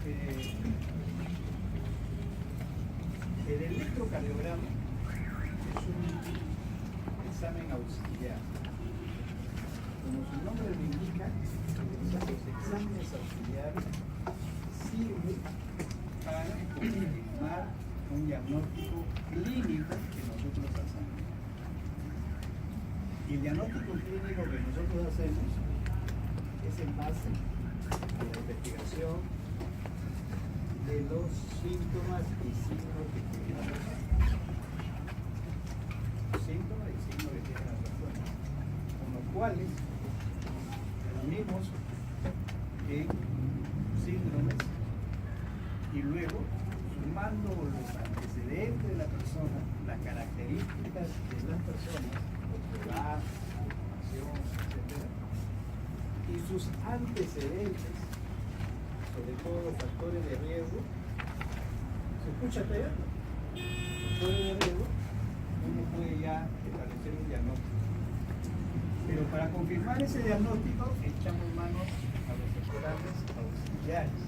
eh, el electrocardiograma es un examen auxiliar. Como su nombre lo indica, los exámenes auxiliares sirven para confirmar un diagnóstico clínico que nosotros hacemos. Y el diagnóstico clínico que nosotros hacemos es en base a la investigación de los síntomas y signos que tiene la persona. Los síntomas y signos que tiene la persona, con los cuales reunimos en síndromes y luego, sumando los antecedentes de la persona, las características de las personas, edad, formación, etc., y sus antecedentes, sobre todo los factores de riesgo. ¿Se escucha hasta allá? Factores de riesgo, uno puede ya establecer un diagnóstico. Pero para confirmar ese diagnóstico, echamos manos a los exámenes auxiliares.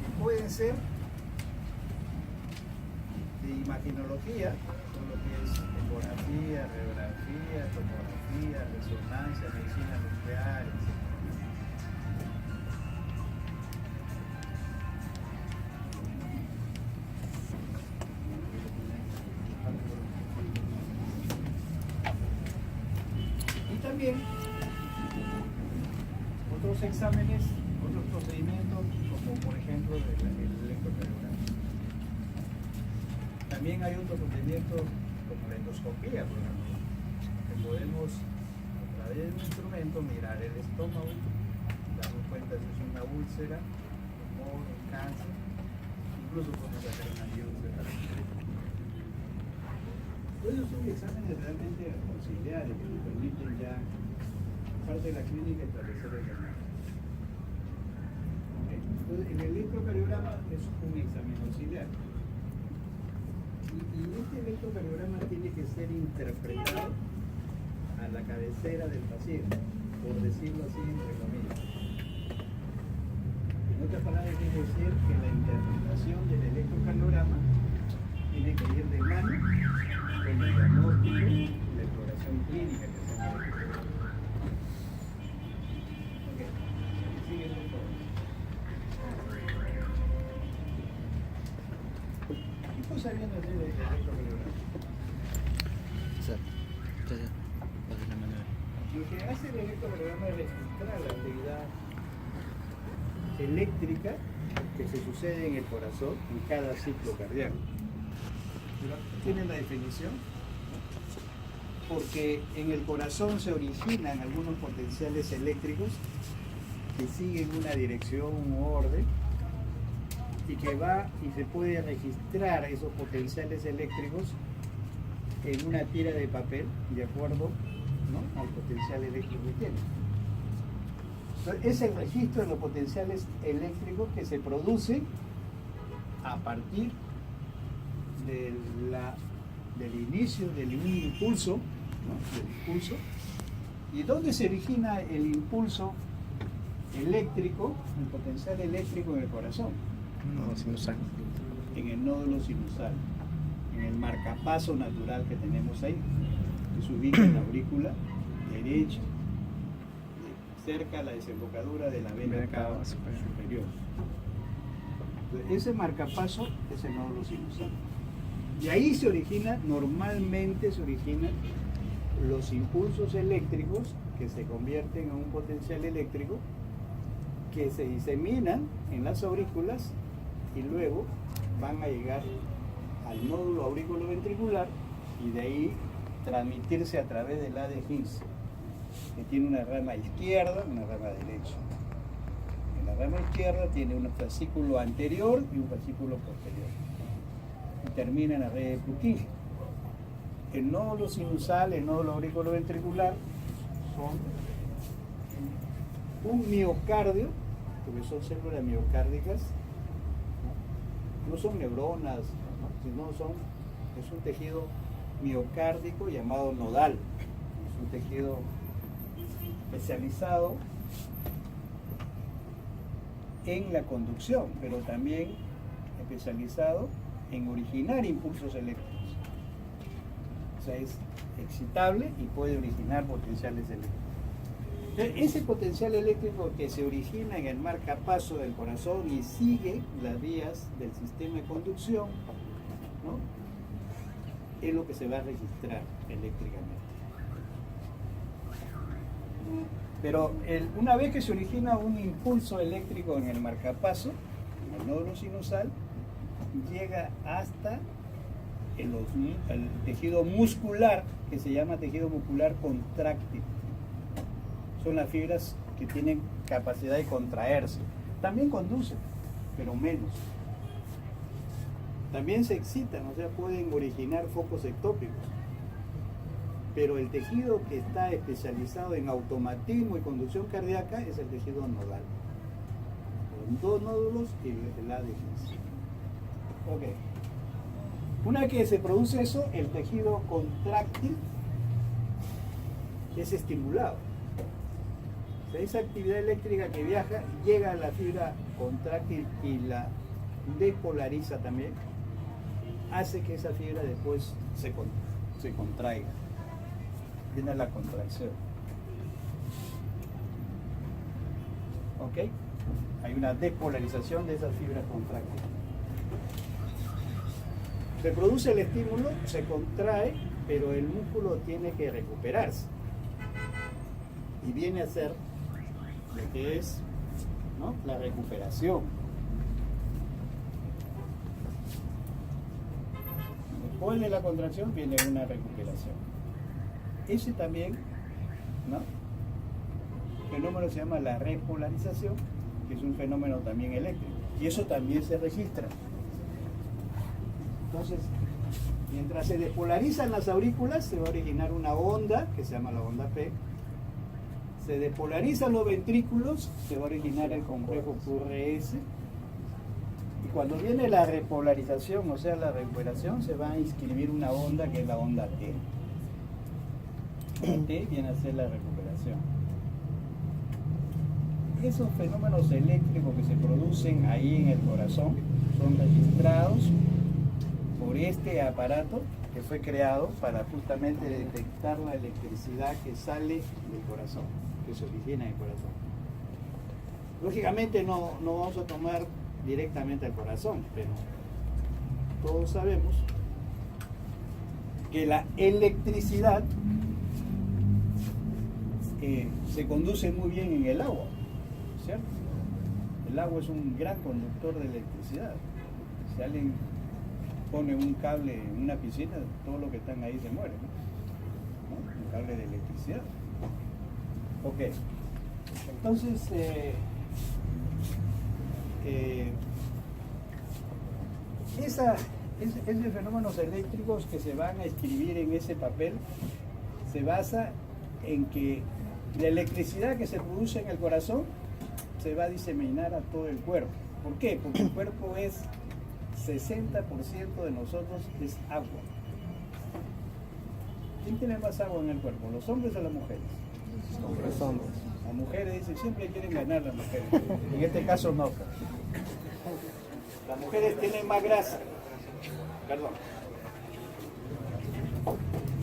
Y pueden ser de imaginología, con lo que es ecografía, radiografía, tomografía, resonancia, medicina nuclear, etc. Y también otros exámenes, otros procedimientos, como por ejemplo el electrocardiograma. También hay otros procedimientos como la endoscopía, por ejemplo, que podemos a través de un instrumento mirar el estómago, darnos cuenta si es una úlcera, un tumor, un cáncer, incluso podemos hacer una biopsia. Esos son exámenes realmente auxiliares que nos permiten ya, parte de la clínica, establecer el diagnóstico. Entonces, el electrocardiograma es un examen auxiliar. Y este electrocardiograma tiene que ser interpretado a la cabecera del paciente, por decirlo así, entre comillas. En otras palabras, es decir, que la interpretación del electrocardiograma tiene que ir de mano con el diagnóstico y la exploración clínica que hacemos. Ok, sigue por favor. ¿Qué cosa viene a hacer el electrocardiograma? Lo que hace el electrocardiograma es registrar la actividad eléctrica que se sucede en el corazón en cada ciclo cardíaco. ¿Tienen la definición? Porque en el corazón se originan algunos potenciales eléctricos que siguen una dirección, un orden, y que va y se puede registrar esos potenciales eléctricos en una tira de papel de acuerdo, ¿no?, al potencial eléctrico que tiene. Entonces, es el registro de los potenciales eléctricos que se produce a partir del inicio de un impulso, ¿no?, del impulso. ¿Y dónde se origina el impulso eléctrico, el potencial eléctrico en el corazón? No, sinusal. En el nódulo sinusal, en el marcapaso natural que tenemos ahí, que se ubica en la aurícula derecha, cerca a la desembocadura de la vena cava superior. Entonces, ese marcapaso es el nódulo sinusal. Y ahí se origina, normalmente se originan los impulsos eléctricos que se convierten en un potencial eléctrico que se diseminan en las aurículas y luego van a llegar al nódulo auriculoventricular y de ahí transmitirse a través del AD His, que tiene una rama izquierda y una rama derecha. En la rama izquierda tiene un fascículo anterior y un fascículo posterior. Y termina en la red de Purkinje. El nódulo sinusal, el nódulo auriculoventricular son un miocardio, porque son células miocárdicas, no son neuronas, ¿no?, sino es un tejido miocárdico llamado nodal. Es un tejido especializado en la conducción, pero también especializado en originar impulsos eléctricos. O sea, es excitable y puede originar potenciales eléctricos. Entonces, ese potencial eléctrico que se origina en el marcapaso del corazón y sigue las vías del sistema de conducción, ¿no?, es lo que se va a registrar eléctricamente. Pero una vez que se origina un impulso eléctrico en el marcapaso, en el nódulo sinusal, llega hasta el tejido muscular, que se llama tejido muscular contráctil. Son las fibras que tienen capacidad de contraerse. También conducen, pero menos. También se excitan, o sea, pueden originar focos ectópicos. Pero el tejido que está especializado en automatismo y conducción cardíaca es el tejido nodal. Con 2 nódulos y el ADX. Ok. Una vez que se produce eso, el tejido contráctil es estimulado. O sea, esa actividad eléctrica que viaja llega a la fibra contráctil y la despolariza también, hace que esa fibra después se contraiga. Viene la contracción. ¿Ok? Hay una despolarización de esas fibras contráctiles. Se produce el estímulo, se contrae, pero el músculo tiene que recuperarse. Y viene a ser lo que es, ¿no?, la recuperación. Después de la contracción viene una recuperación. Ese también, ¿no?, fenómeno se llama la repolarización, que es un fenómeno también eléctrico. Y eso también se registra. Entonces, mientras se despolarizan las aurículas, se va a originar una onda, que se llama la onda P. Se despolarizan los ventrículos, se va a originar el complejo QRS. Y cuando viene la repolarización, o sea, la recuperación, se va a inscribir una onda que es la onda T. La T viene a ser la recuperación. Esos fenómenos eléctricos que se producen ahí en el corazón son registrados por este aparato que fue creado para justamente detectar la electricidad que sale del corazón, que se origina en el corazón. Lógicamente no vamos a tomar directamente al corazón, pero todos sabemos que la electricidad se conduce muy bien en el agua, ¿cierto? El agua es un gran conductor de electricidad. Si alguien pone un cable en una piscina, todos los que están ahí se mueren, ¿no? Un cable de electricidad. Ok. Entonces, esos fenómenos eléctricos que se van a escribir en ese papel se basa en que la electricidad que se produce en el corazón se va a diseminar a todo el cuerpo. ¿Por qué? Porque el cuerpo es 60% de nosotros es agua. ¿Quién tiene más agua en el cuerpo? ¿Los hombres o las mujeres? Los hombres. Las mujeres dicen, siempre quieren ganar las mujeres. En este caso no. Las mujeres tienen más grasa. Perdón.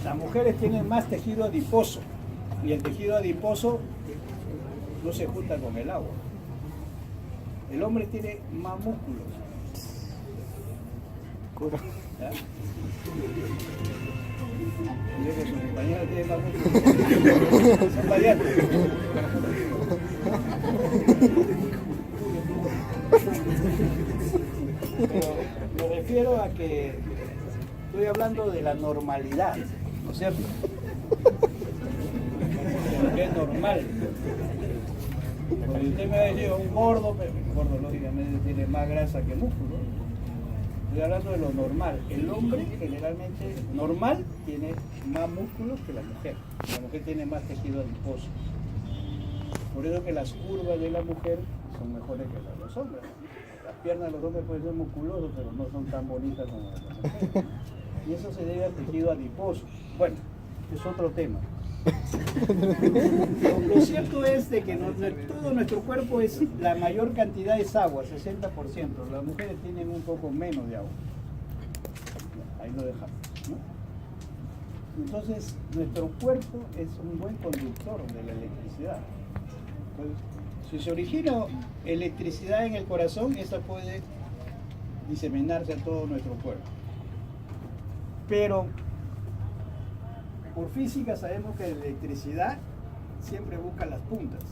Las mujeres tienen más tejido adiposo. Y el tejido adiposo no se junta con el agua. El hombre tiene más músculos. ¿Ya? Yo que su compañero tiene más músculos. Son variantes. Pero me refiero a que estoy hablando de la normalidad, ¿no es cierto? Que es normal. Cuando usted me decía un gordo, pero un gordo lógicamente tiene más grasa que músculo. Estoy hablando de lo normal. El hombre generalmente normal tiene más músculos que la mujer. La mujer tiene más tejido adiposo. Por eso que las curvas de la mujer son mejores que las de los hombres. Las piernas de los hombres pueden ser musculosos, pero no son tan bonitas como las de las mujeres. Y eso se debe al tejido adiposo. Bueno, es otro tema. Lo cierto es de que todo nuestro cuerpo es, la mayor cantidad es agua, 60%. Las mujeres tienen un poco menos de agua. Ahí lo dejamos, ¿no? Entonces, nuestro cuerpo es un buen conductor de la electricidad. Pues, si se origina electricidad en el corazón, esa puede diseminarse a todo nuestro cuerpo. Pero por física sabemos que la electricidad siempre busca las puntas,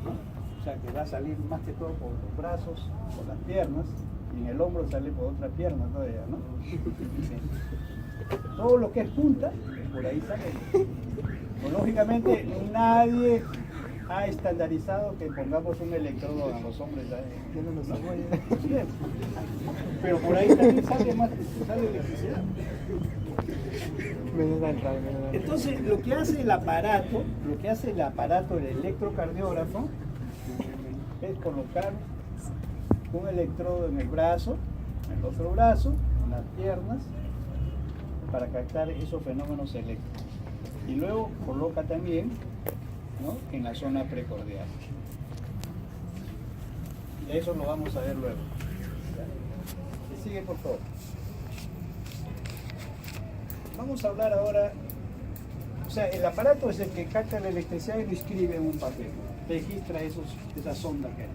¿no? O sea que va a salir más que todo por los brazos, por las piernas, y en el hombro sale por otra pierna todavía, ¿no? Sí. Todo lo que es punta, por ahí sale. Pues, lógicamente nadie ha estandarizado que pongamos un electrodo a los hombres, ¿no? Pero por ahí también sale electricidad. Entonces, lo que hace el aparato, el electrocardiógrafo, es colocar un electrodo en el brazo, en el otro brazo, en las piernas, para captar esos fenómenos eléctricos. Y luego coloca también, ¿no?, en la zona precordial. Y eso lo vamos a ver luego. ¿Ya? Y sigue, por favor. Vamos a hablar ahora, o sea, el aparato es el que capta la electricidad y lo escribe en un papel, registra esas ondas que hay.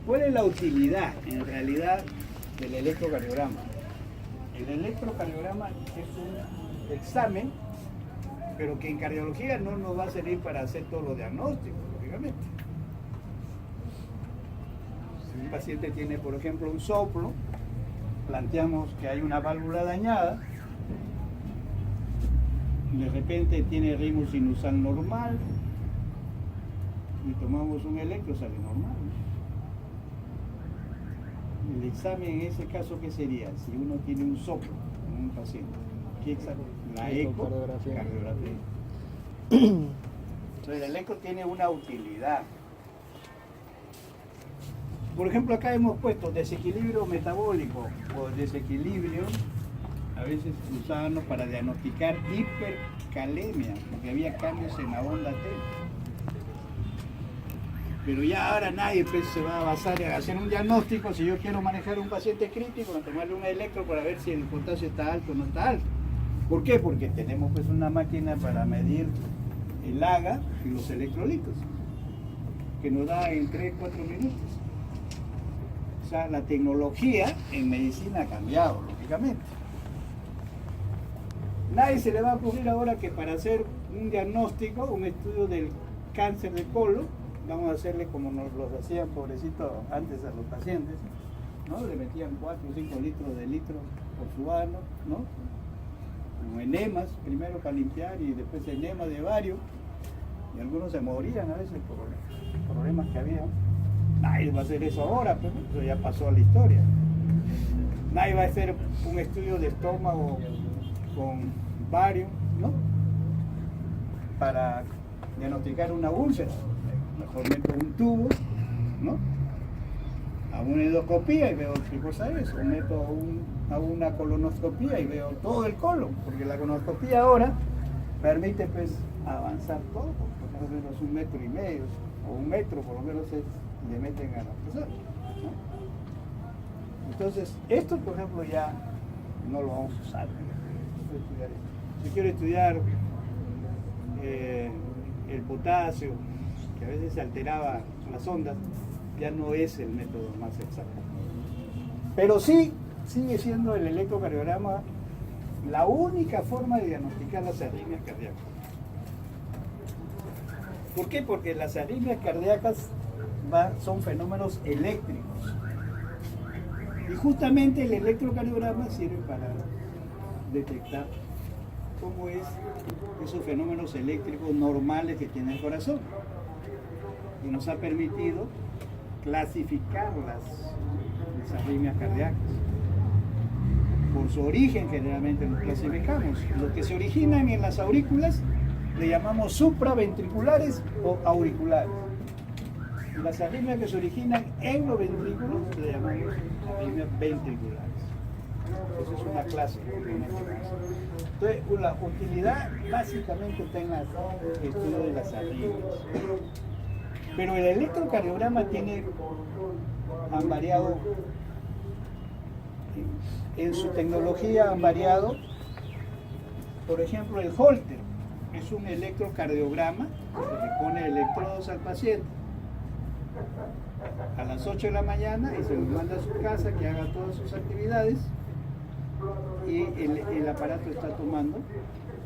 ¿Cuál es la utilidad, en realidad, del electrocardiograma? El electrocardiograma es un examen, pero que en cardiología no nos va a servir para hacer todos los diagnósticos, lógicamente. Si un paciente tiene, por ejemplo, un soplo, planteamos que hay una válvula dañada, de repente tiene ritmo sinusal normal, y tomamos un electro, sale normal, ¿no? El examen en ese caso, ¿qué sería? Si uno tiene un soplo en un paciente, ¿qué examen? La ecocardiografía. Entonces el eco tiene una utilidad. Por ejemplo, acá hemos puesto desequilibrio metabólico o desequilibrio, a veces usábamos para diagnosticar hipercalemia, porque había cambios en la onda T. Pero ya ahora nadie pues, se va a basar en hacer un diagnóstico. Si yo quiero manejar un paciente crítico, tomarle un electro para ver si el potasio está alto o no está alto. ¿Por qué? Porque tenemos pues una máquina para medir el AGA y los electrolitos, que nos da en 3-4 minutos. O sea, la tecnología en medicina ha cambiado, lógicamente. Nadie se le va a ocurrir ahora que para hacer un diagnóstico, un estudio del cáncer de colon, vamos a hacerle como nos los hacían, pobrecito, antes a los pacientes, ¿no? Le metían 4 o 5 litros de litro por su ano, ¿no? Como enemas, primero para limpiar y después enemas de varios, y algunos se morían a veces por problemas que había. Nadie va a hacer eso ahora, pues, ¿no? Eso ya pasó a la historia. Nadie va a hacer un estudio de estómago con varios, ¿no? Para diagnosticar una úlcera. Mejor meto un tubo, ¿no? Hago una endoscopía y veo qué cosa es. O meto hago una colonoscopía y veo todo el colon, porque la colonoscopía ahora permite pues avanzar todo, por lo menos 1,5 metros o 1 metro por lo menos le meten a la persona, ¿no? Entonces, esto por ejemplo ya no lo vamos a usar. Si quiero estudiar el potasio, que a veces se alteraba las ondas, ya no es el método más exacto. Pero sí, sigue siendo el electrocardiograma la única forma de diagnosticar las arritmias cardíacas. ¿Por qué? Porque las arritmias cardíacas son fenómenos eléctricos. Y justamente el electrocardiograma sirve para detectar cómo es esos fenómenos eléctricos normales que tiene el corazón. Y nos ha permitido clasificar las arritmias cardíacas. Por su origen generalmente los clasificamos. Los que se originan en las aurículas le llamamos supraventriculares o auriculares. Y las arritmias que se originan en los ventrículos le llamamos arritmias ventriculares. Esa es una clase. Entonces, la utilidad básicamente está en el estudio de las arritmias. Pero el electrocardiograma han variado, en su tecnología han variado. Por ejemplo, el Holter es un electrocardiograma que se le pone electrodos al paciente a las 8 de la mañana y se lo manda a su casa que haga todas sus actividades, y el aparato está tomando,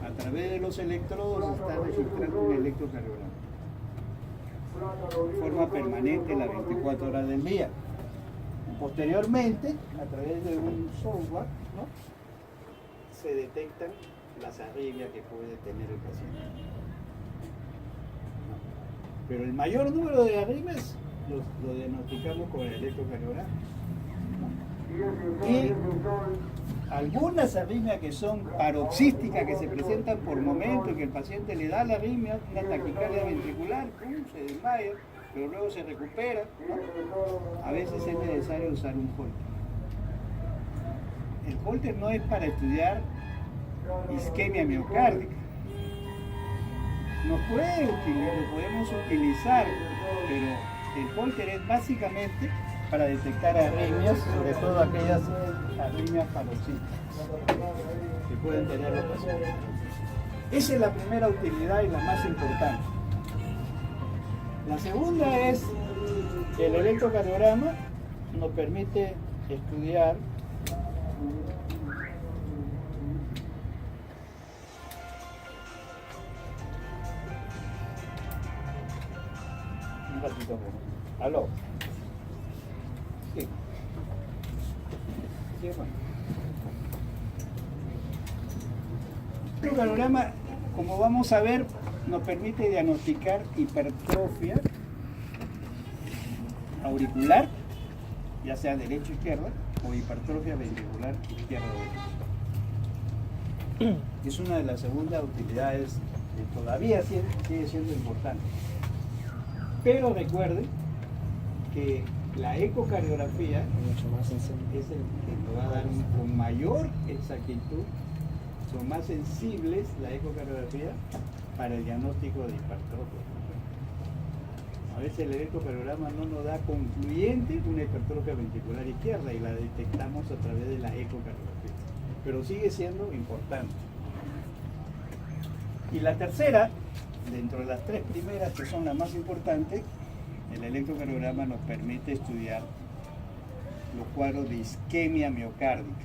a través de los electrodos está registrando un electrocardiograma de forma permanente las 24 horas del día. Posteriormente, a través de un software, ¿no?, se detectan las arritmias que puede tener el paciente. Pero el mayor número de arritmias lo diagnosticamos con el electrocardiograma. Y algunas arritmias que son paroxísticas, que se presentan por momentos, que el paciente le da la arritmia, una taquicardia ventricular, se desmaya, pero luego se recupera, ¿no? A veces es necesario usar un Holter. El Holter no es para estudiar isquemia miocárdica. Lo podemos utilizar, pero el Holter es básicamente para detectar arritmias, sobre todo aquellas arritmias paroxísticas que pueden tener los pacientes. Esa es la primera utilidad y la más importante. La segunda es que el electrocardiograma nos permite estudiar un ratito. ¿Aló? Sí. Sí, bueno. El electrocardiograma, como vamos a ver, nos permite diagnosticar hipertrofia auricular, ya sea derecha o izquierda, o hipertrofia ventricular izquierda o derecha. Es una de las segundas utilidades que todavía sigue siendo importante. Pero recuerden que la ecocardiografía es el que nos va a dar con mayor exactitud, son más sensibles la ecocardiografía para el diagnóstico de hipertrofia. A veces el ecocardiograma no nos da concluyente una hipertrofia ventricular izquierda y la detectamos a través de la ecocardiografía, pero sigue siendo importante. Y la tercera, dentro de las tres primeras que son las más importantes, el electrocardiograma nos permite estudiar los cuadros de isquemia miocárdica.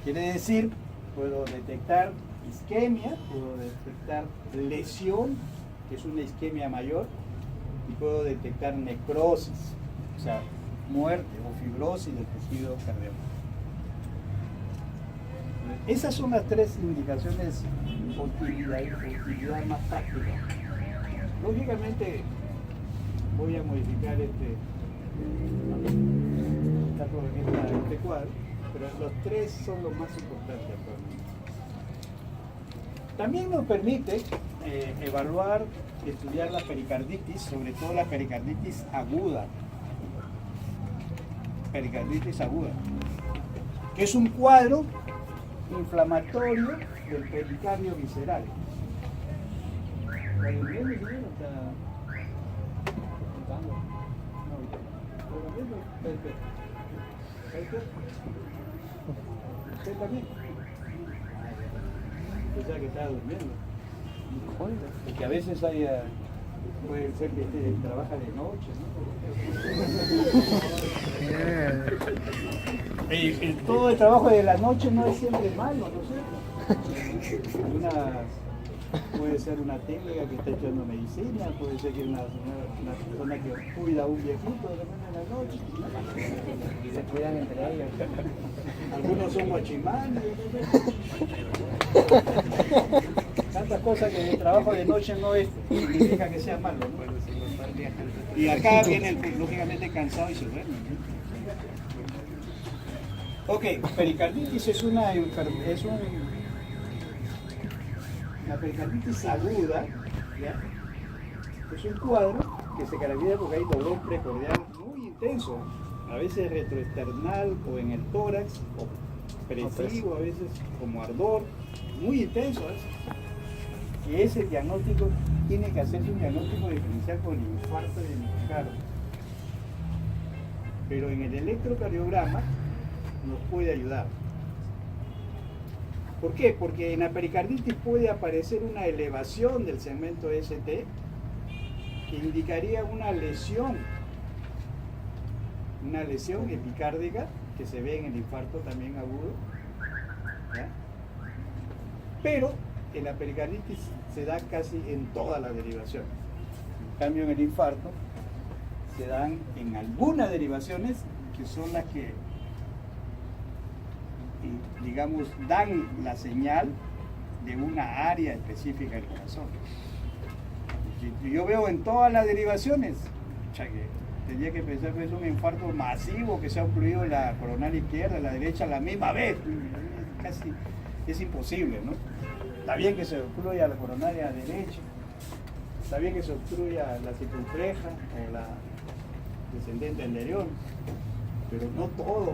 Quiere decir, puedo detectar isquemia, puedo detectar lesión, que es una isquemia mayor, y puedo detectar necrosis, o sea, muerte o fibrosis del tejido cardíaco. Esas son las tres indicaciones utilidad más práctica. Lógicamente voy a modificar este cuadro, pero los tres son los más importantes actualmente. También nos permite evaluar, estudiar la pericarditis, sobre todo la pericarditis aguda. Pericarditis aguda, que es un cuadro inflamatorio del pericardio visceral. ¿Usted también? Pensaba que estaba durmiendo. Porque a veces puede ser que trabaja de noche, ¿no? Y todo el trabajo de la noche no es siempre malo, ¿no es cierto? Puede ser una técnica que está echando medicina, puede ser que una persona que cuida a un viejito de repente en la noche. Y se cuidan entre ellos. Algunos son guachimanes. Tantas cosas que el trabajo de noche no significa que sea malo, ¿no? Y acá viene lógicamente cansado y se duerme, ¿no? Ok, pericarditis es una pericarditis aguda, ¿ya? Es un cuadro que se caracteriza porque hay dolor precordial muy intenso. a veces retroesternal o en el tórax, o presivo, a veces como ardor, muy intenso a veces. Y ese diagnóstico tiene que hacerse un diagnóstico diferencial con el infarto de miocardio. Pero en el electrocardiograma nos puede ayudar. ¿Por qué? Porque en la pericarditis puede aparecer una elevación del segmento ST que indicaría una lesión epicárdica que se ve en el infarto también agudo, ¿ya? Pero en la pericarditis se da casi en todas las derivaciones. En cambio en el infarto se dan en algunas derivaciones que son las que, digamos, dan la señal de una área específica del corazón. Si yo veo en todas las derivaciones, que tendría que pensar que es un infarto masivo que se ha ocluido la coronaria izquierda, la derecha a la misma vez. Casi es imposible, ¿no? Está bien que se obstruya la coronaria derecha, está bien que se obstruya la circunfleja o la descendente anterior, pero no todo.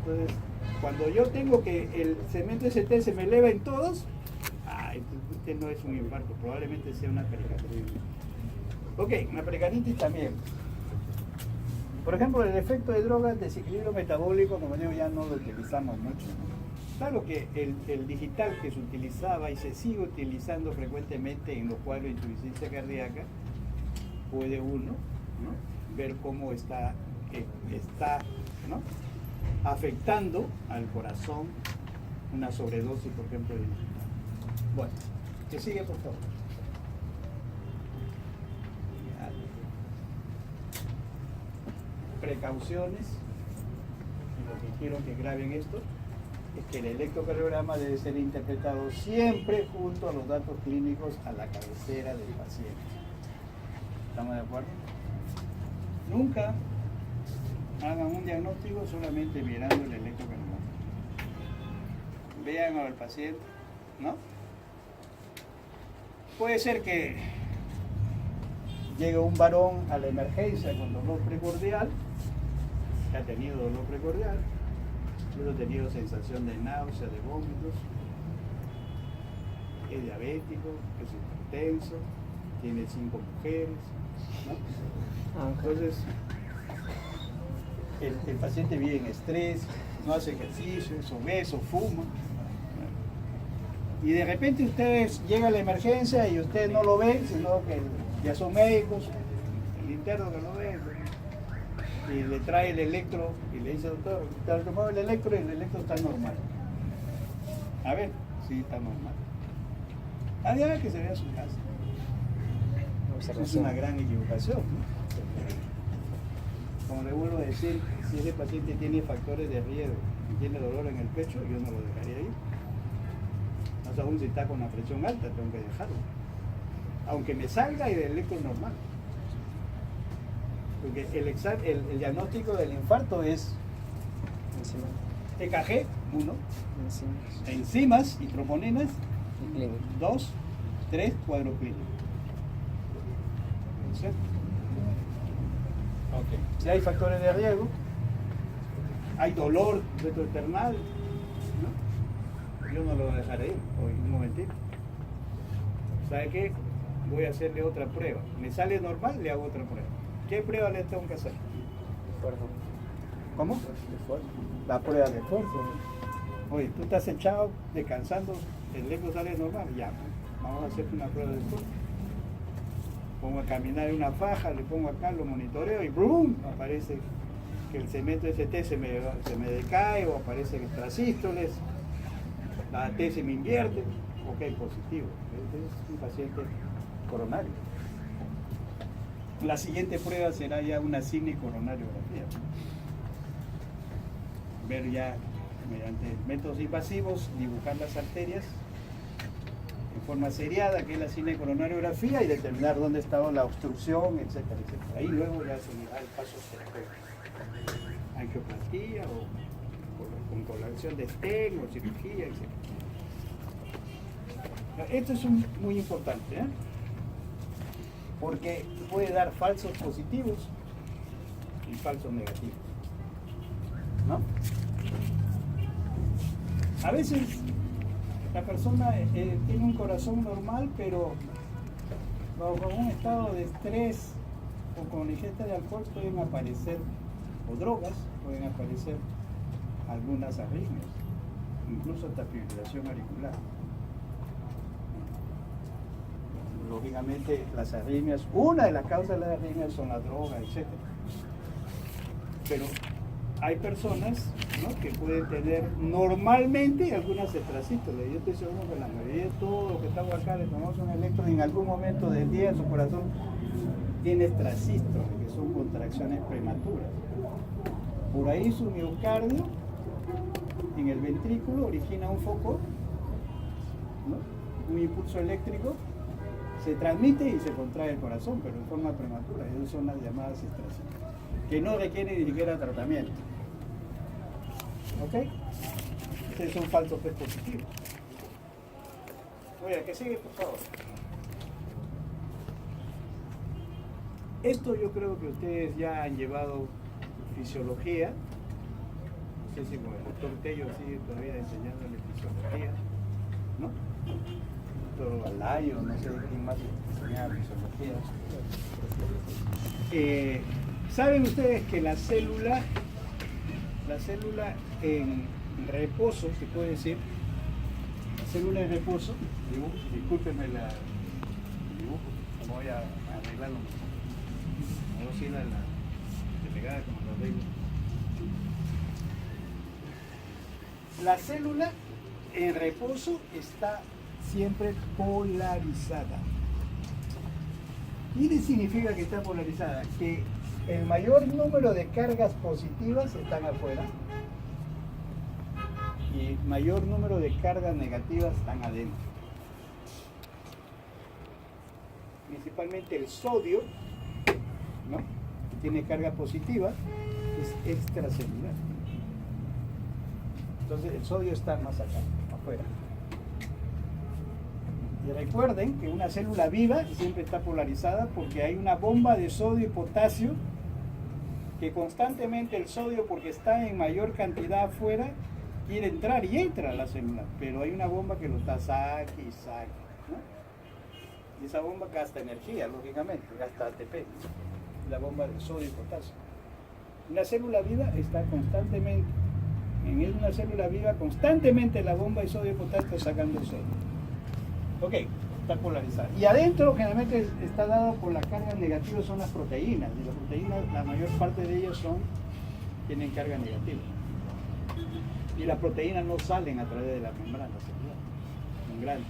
Entonces, cuando yo tengo que el segmento ST se me eleva en todos, este no es un infarto, probablemente sea una pericarditis. Ok, una pericarditis también. Por ejemplo, el efecto de drogas, desequilibrio metabólico, como digo, ya no lo utilizamos mucho, ¿no? Claro que el digital que se utilizaba y se sigue utilizando frecuentemente en los cuadros de insuficiencia cardíaca, puede uno, ¿no?, ver cómo está ¿no?, afectando al corazón una sobredosis, por ejemplo, de digital. Bueno, que sigue, por favor. Precauciones, y lo que quiero que graben esto es que el electrocardiograma debe ser interpretado siempre junto a los datos clínicos a la cabecera del paciente. ¿Estamos de acuerdo? Nunca hagan un diagnóstico solamente mirando el electrocardiograma. Vean al paciente, ¿no? Puede ser que llegue un varón a la emergencia con dolor precordial, que ha tenido dolor precordial, luego ha tenido sensación de náusea, de vómitos, es diabético, es hipertenso, tiene 5 mujeres, ¿no? Entonces, el paciente vive en estrés, no hace ejercicio, es obeso, fuma. Y de repente ustedes llegan a la emergencia y ustedes no lo ven, sino que ya son médicos, el interno que lo ve, y le trae el electro y le dice, doctor, te tomado el electro y el electro está normal. A ver, sí, está normal. Había que se vea su casa. Eso es una gran equivocación, ¿no? Como le vuelvo a decir, si ese paciente tiene factores de riesgo y tiene dolor en el pecho, yo no lo dejaría ir. Más aún si está con la presión alta, tengo que dejarlo. Aunque me salga y el electro normal. Porque el diagnóstico del infarto es EKG, 1, enzimas y troponinas, 2, 3, cuadro clínico. ¿Sí? Okay. Si hay factores de riesgo, hay dolor retroesternal, ¿no? Yo no lo voy a dejar ahí, hoy, un momentito. ¿Sabe qué? Voy a hacerle otra prueba. Me sale normal, le hago otra prueba. ¿Qué prueba le tengo que hacer? ¿Cómo? La prueba de esfuerzo. Oye, tú estás echado, descansando, el eco sale normal, ya. Vamos a hacer una prueba de esfuerzo. Pongo a caminar en una faja, le pongo acá, lo monitoreo y ¡brum! Aparece que el segmento ST se me decae o aparece extrasístoles, la AT se me invierte. Ok, positivo. Es un paciente coronario. La siguiente prueba será ya una cinecoronariografía. Ver ya mediante métodos invasivos, dibujar las arterias en forma seriada, que es la cinecoronariografía, y determinar dónde estaba la obstrucción, etcétera, etcétera. Ahí luego ya se da el paso terapéutico. Angioplastía o con colocación de stent o cirugía, etcétera. Esto es muy importante, ¿eh? Porque puede dar falsos positivos y falsos negativos. ¿no? A veces la persona tiene un corazón normal, pero bajo un estado de estrés o con ingesta de alcohol pueden aparecer, o drogas, pueden aparecer algunas arritmias, incluso hasta fibrilación auricular. Lógicamente las arritmias, una de las causas de las arritmias son las drogas, etc. Pero hay personas, ¿no?, que pueden tener normalmente algunas extrasístoles. Yo estoy seguro que la mayoría de todos los que estamos acá le tomamos un electro y en algún momento del día su corazón tiene extrasístoles, que son contracciones prematuras. Por ahí su miocardio en el ventrículo origina un foco, ¿no?, un impulso eléctrico, se transmite y se contrae el corazón, pero en forma prematura. Esas son las llamadas extrasístoles, que no requieren ni siquiera tratamiento. ¿Ok? Este es un falso test positivo. Oiga, que sigue, por favor. Esto yo creo que ustedes ya han llevado fisiología. No sé si con el doctor Tello sigue todavía enseñándole fisiología, ¿no? Doctor Alayo, no sé quién más enseñaba fisiología. ¿Saben ustedes que la célula en reposo, se puede decir, la célula en reposo, discúlpenme el dibujo, como voy a arreglarlo, no si la delegada como lo arreglo. La célula en reposo está siempre polarizada. ¿Qué significa que está polarizada? Que el mayor número de cargas positivas están afuera y el mayor número de cargas negativas están adentro. Principalmente el sodio, ¿no?, que tiene carga positiva, es extracelular. Entonces el sodio está más acá, afuera. Y recuerden que una célula viva siempre está polarizada porque hay una bomba de sodio y potasio que constantemente el sodio, porque está en mayor cantidad afuera, quiere entrar y entra a la célula, pero hay una bomba que lo está saque y saque, ¿no? Y esa bomba gasta energía, lógicamente, gasta ATP, la bomba de sodio y potasio. Una célula viva está constantemente, en una célula viva constantemente la bomba de sodio y potasio está sacando el sodio. Ok, está polarizada. Y adentro generalmente está dado por las cargas negativas, son las proteínas. Y las proteínas, la mayor parte de ellas tienen carga negativa. Y las proteínas no salen a través de la membrana celular, membranas.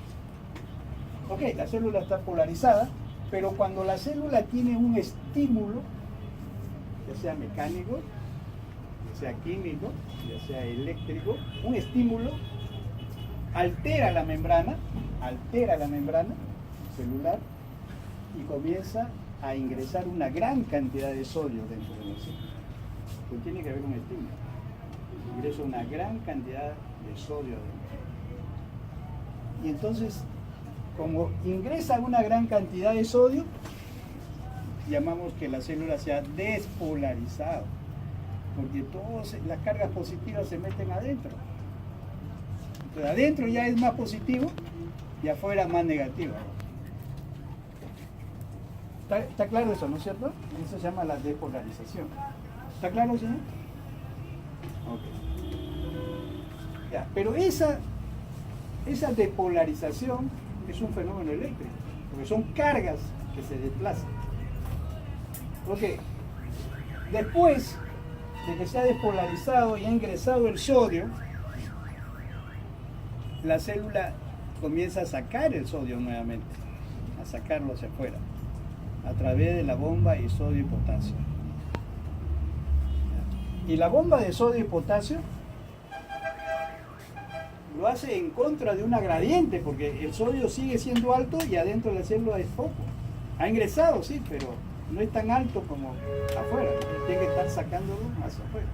Ok, la célula está polarizada, pero cuando la célula tiene un estímulo, ya sea mecánico, ya sea químico, ya sea eléctrico, un estímulo altera la membrana celular y comienza a ingresar una gran cantidad de sodio dentro de la célula. Pues tiene que haber un estímulo. Ingresa una gran cantidad de sodio dentro. Y entonces, como ingresa una gran cantidad de sodio, llamamos que la célula se ha despolarizado, porque todas las cargas positivas se meten adentro. Entonces, adentro ya es más positivo y afuera más negativo. ¿Está claro eso, no es cierto? Eso se llama la despolarización. ¿Está claro, señor? Ok. Ya, pero esa despolarización es un fenómeno eléctrico, porque son cargas que se desplazan. Ok. Después de que se ha despolarizado y ha ingresado el sodio, la célula comienza a sacar el sodio nuevamente, a sacarlo hacia afuera, a través de la bomba de sodio y potasio. Y la bomba de sodio y potasio lo hace en contra de una gradiente, porque el sodio sigue siendo alto y adentro de la célula es poco. Ha ingresado, sí, pero no es tan alto como afuera, tiene que estar sacándolo hacia afuera.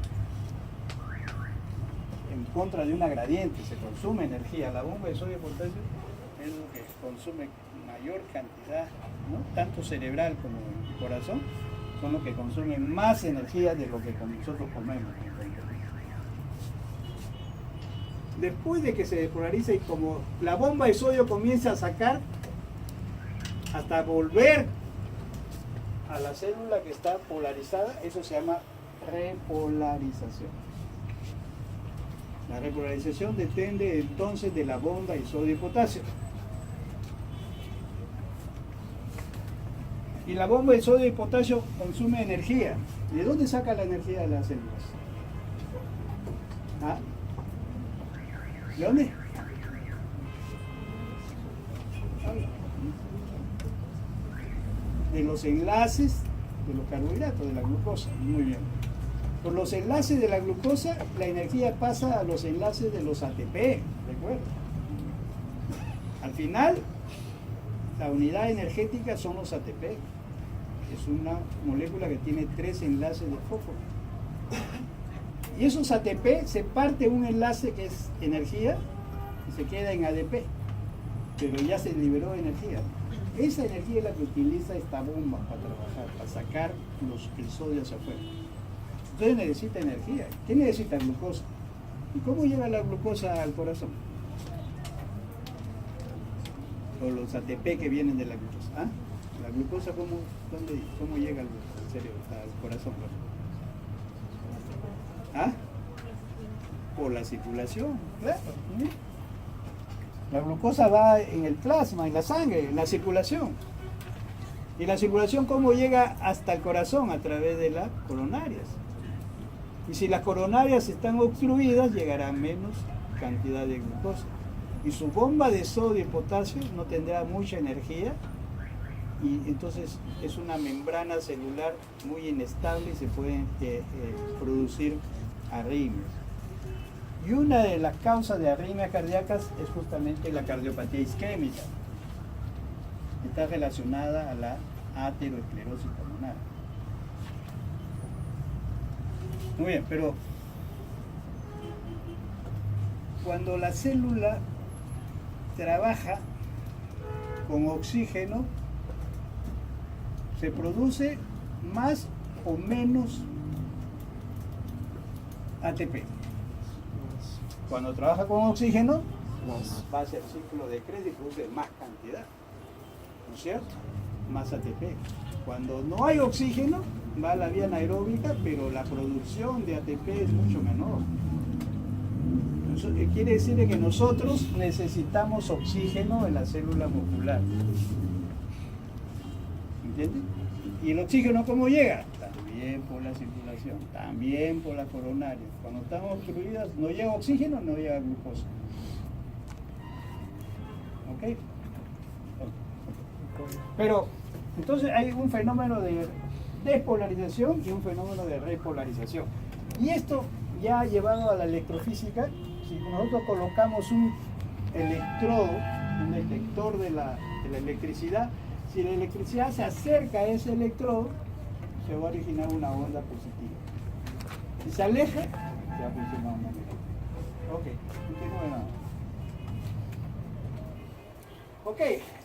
En contra de una gradiente, se consume energía. La bomba de sodio y potasio es lo que consume mayor cantidad, ¿no?, tanto cerebral como el corazón, son los que consumen más energía de lo que nosotros comemos. después de que se despolariza y como la bomba de sodio comienza a sacar hasta volver a la célula que está polarizada, eso se llama repolarización. La repolarización depende entonces de la bomba de sodio y potasio. Y la bomba de sodio y potasio consume energía. ¿De dónde saca la energía de las células? ¿Ah? ¿De dónde? De los enlaces de los carbohidratos, de la glucosa. Muy bien. Por los enlaces de la glucosa, la energía pasa a los enlaces de los ATP, ¿recuerda? Al final, la unidad energética son los ATP. Es una molécula que tiene 3 enlaces de fósforo. Y esos ATP se parte un enlace que es energía y se queda en ADP. Pero ya se liberó energía. Esa energía es la que utiliza esta bomba para trabajar, para sacar el sodio hacia afuera. Entonces necesita energía. ¿Qué necesita? Glucosa. ¿Y cómo llega la glucosa al corazón? O los ATP que vienen de la glucosa. ¿Ah? La glucosa, ¿cómo llega al cerebro, al corazón? ¿Ah? Por la circulación, claro. ¿Sí? La glucosa va en el plasma, en la sangre, en la circulación. ¿Y la circulación cómo llega hasta el corazón? A través de las coronarias. Y si las coronarias están obstruidas, llegará menos cantidad de glucosa. Y su bomba de sodio y potasio no tendrá mucha energía, y entonces es una membrana celular muy inestable y se pueden producir arritmias. Y una de las causas de arritmias cardíacas es justamente la cardiopatía isquémica. Está relacionada a la aterosclerosis pulmonar. Muy bien, pero cuando la célula trabaja con oxígeno, se produce más o menos ATP. Cuando trabaja con oxígeno, va a ser ciclo de Krebs y produce más cantidad, ¿no es cierto? Más ATP. Cuando no hay oxígeno, va a la vía anaeróbica, pero la producción de ATP es mucho menor. Eso quiere decir que nosotros necesitamos oxígeno en la célula muscular. ¿Entiendes? ¿Y el oxígeno cómo llega? También por la circulación, también por la coronaria. Cuando están obstruidas, no llega oxígeno, no llega glucosa. ¿Ok? Pero, entonces hay un fenómeno de despolarización y un fenómeno de repolarización. Y esto ya llevado a la electrofísica, si nosotros colocamos un electrodo, un detector de la electricidad, si la electricidad se acerca a ese electrodo, se va a originar una onda positiva. Si se aleja, se va a funcionar una negativa. Ok, continúen. Ok,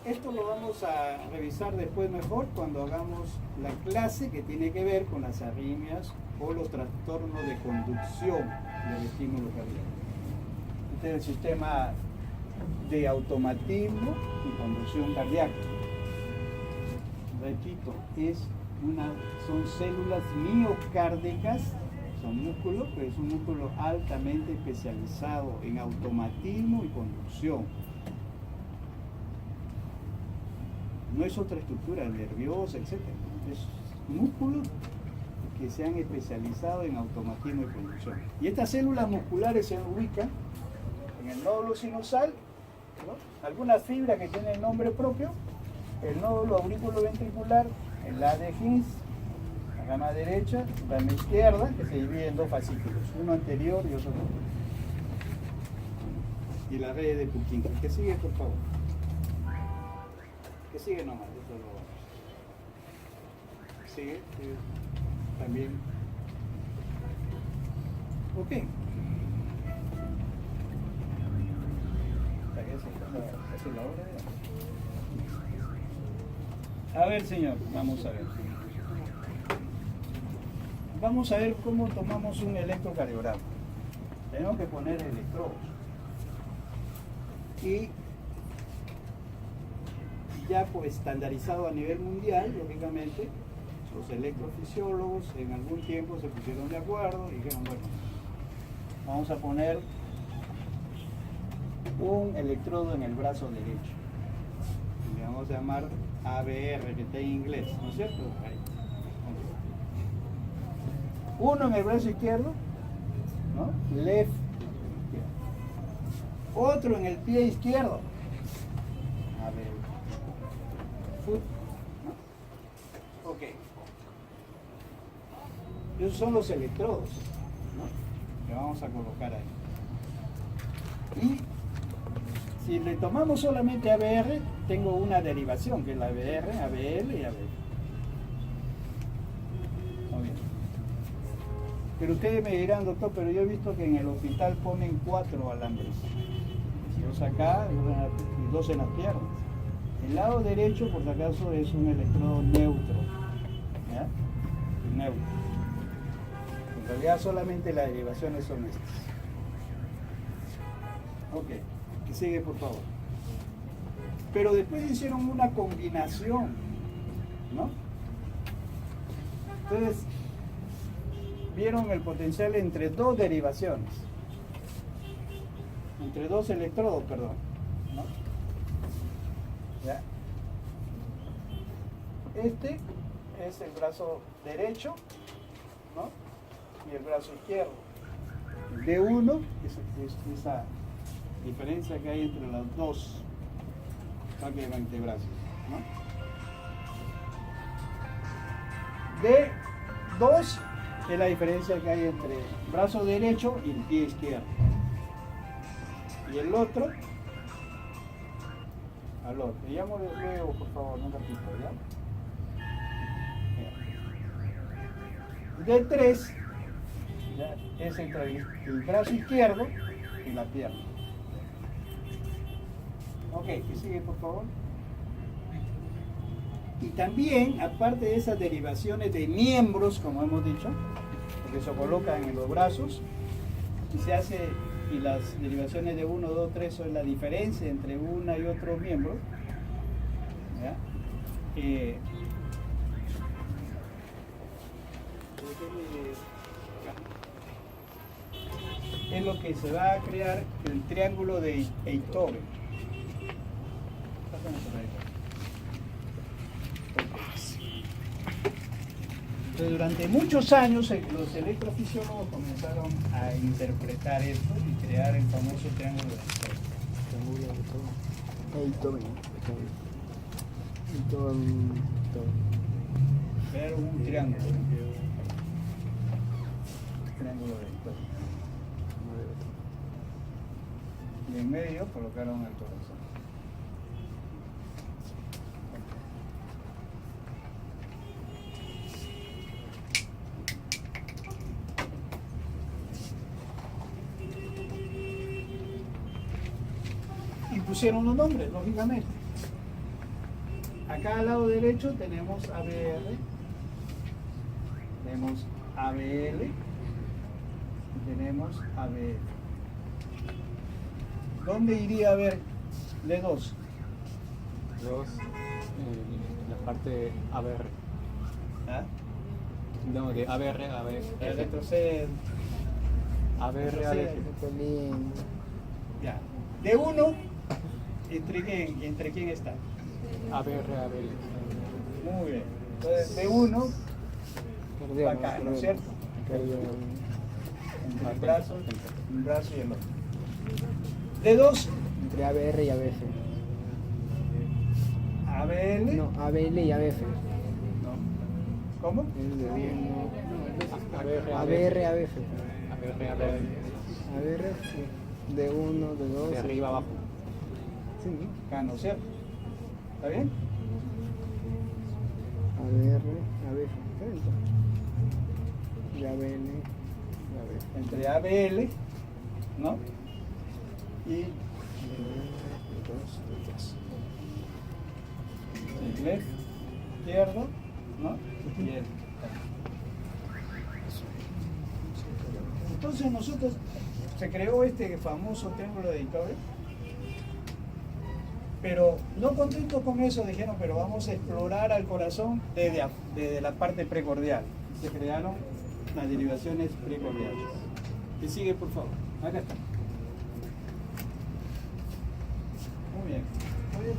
esto lo vamos a revisar después mejor cuando hagamos la clase que tiene que ver con las arritmias o los trastornos de conducción del estímulo cardíaco. Este es el sistema de automatismo y conducción cardíaca. Repito, son células miocárdicas, son músculos, pero es un músculo altamente especializado en automatismo y conducción. No es otra estructura nerviosa, etc. Es músculos que se han especializado en automatismo y conducción. Y estas células musculares se ubican en el nódulo sinusal, ¿no? Algunas fibras que tienen nombre propio, el nódulo auriculoventricular, el A de His, la rama derecha, la rama izquierda, que se divide en dos fascículos, uno anterior y otro posterior. Y la red de Purkinje. ¿Qué sigue, por favor? Que sigue nomás, eso lo sigue, también. Ok. ¿Esa es la hora? A ver, señor, vamos a ver. Vamos a ver cómo tomamos un electrocardiograma. Tenemos que poner electrodos. y ya pues estandarizado a nivel mundial, lógicamente, los electrofisiólogos en algún tiempo se pusieron de acuerdo y dijeron, bueno, vamos a poner un electrodo en el brazo derecho. Le vamos a llamar ABR, que está en inglés, ¿no es cierto? Ahí. Uno en el brazo izquierdo, ¿no? Left. Otro en el pie izquierdo. A ver. Foot. ¿No? Ok. Esos son los electrodos, ¿no? Que vamos a colocar ahí. Y si le tomamos solamente ABR, tengo una derivación, que es la ABR, ABL y ABL. Muy bien. Pero ustedes me dirán, doctor, pero yo he visto que en el hospital ponen 4 alambres. 2 acá y 2 en las piernas. El lado derecho, por si acaso, es un electrodo neutro. ¿Ya? Neutro. En realidad solamente las derivaciones son estas. Ok, que sigue por favor. Pero después hicieron una combinación, ¿no? Entonces, vieron el potencial entre 2 derivaciones. Entre 2 electrodos, perdón, ¿no? ¿Ya? Este es el brazo derecho, ¿no? Y el brazo izquierdo. El D1 es esa diferencia que hay entre los dos prácticamente brazos, ¿no? D2 es la diferencia que hay entre el brazo derecho y el pie izquierdo. Y el otro al otro. Llamo luego, por favor, un ratito, ¿ya? D3 ¿ya? Es entre el brazo izquierdo y la pierna. Ok, que sigue, por favor. Y también, aparte de esas derivaciones de miembros, como hemos dicho, porque se colocan en los brazos, y se hace, y las derivaciones de 1, 2, 3 son la diferencia entre una y otro miembro, ¿ya? Es lo que se va a crear el triángulo de Eitobe. Entonces, durante muchos años los electrofisiólogos comenzaron a interpretar esto y crear el famoso triángulo de Eitobe. Crear un triángulo. Triángulo de Eitobe. Y en medio colocaron el corazón. Y pusieron los nombres, lógicamente. Acá al lado derecho tenemos ABR, tenemos ABL y tenemos ABL. ¿Dónde iría a ver D2? 2 en la parte ABR. ¿Ah? No, de ABR a El retrocede. ABR a ABR. Ya. D1, ¿entre quién está? ABR a ABR. Muy bien. Entonces D1 va acá, ¿no es cierto? Entre el brazo y el otro. D2, Entre ABR y ABF. ABL. No, ABL y ABF. No. ¿Cómo? ABR a ABR, ABF. ABR a ABR. ABR, sí. D1, D2. De arriba abajo. Sí, ¿no? Acá, ¿no es cierto? ¿Está bien? ABR, ABF. Y ABL, ABF. Entre ABL, ¿no? Y el left, izquierdo, ¿no? Y el. Entonces nosotros se creó este famoso triángulo de Eitobe Pero no contentos con eso, dijeron, pero vamos a explorar al corazón desde la parte precordial. Se crearon las derivaciones precordiales. ¿Qué sigue, por favor? Acá está. Muy bien. Muy bien,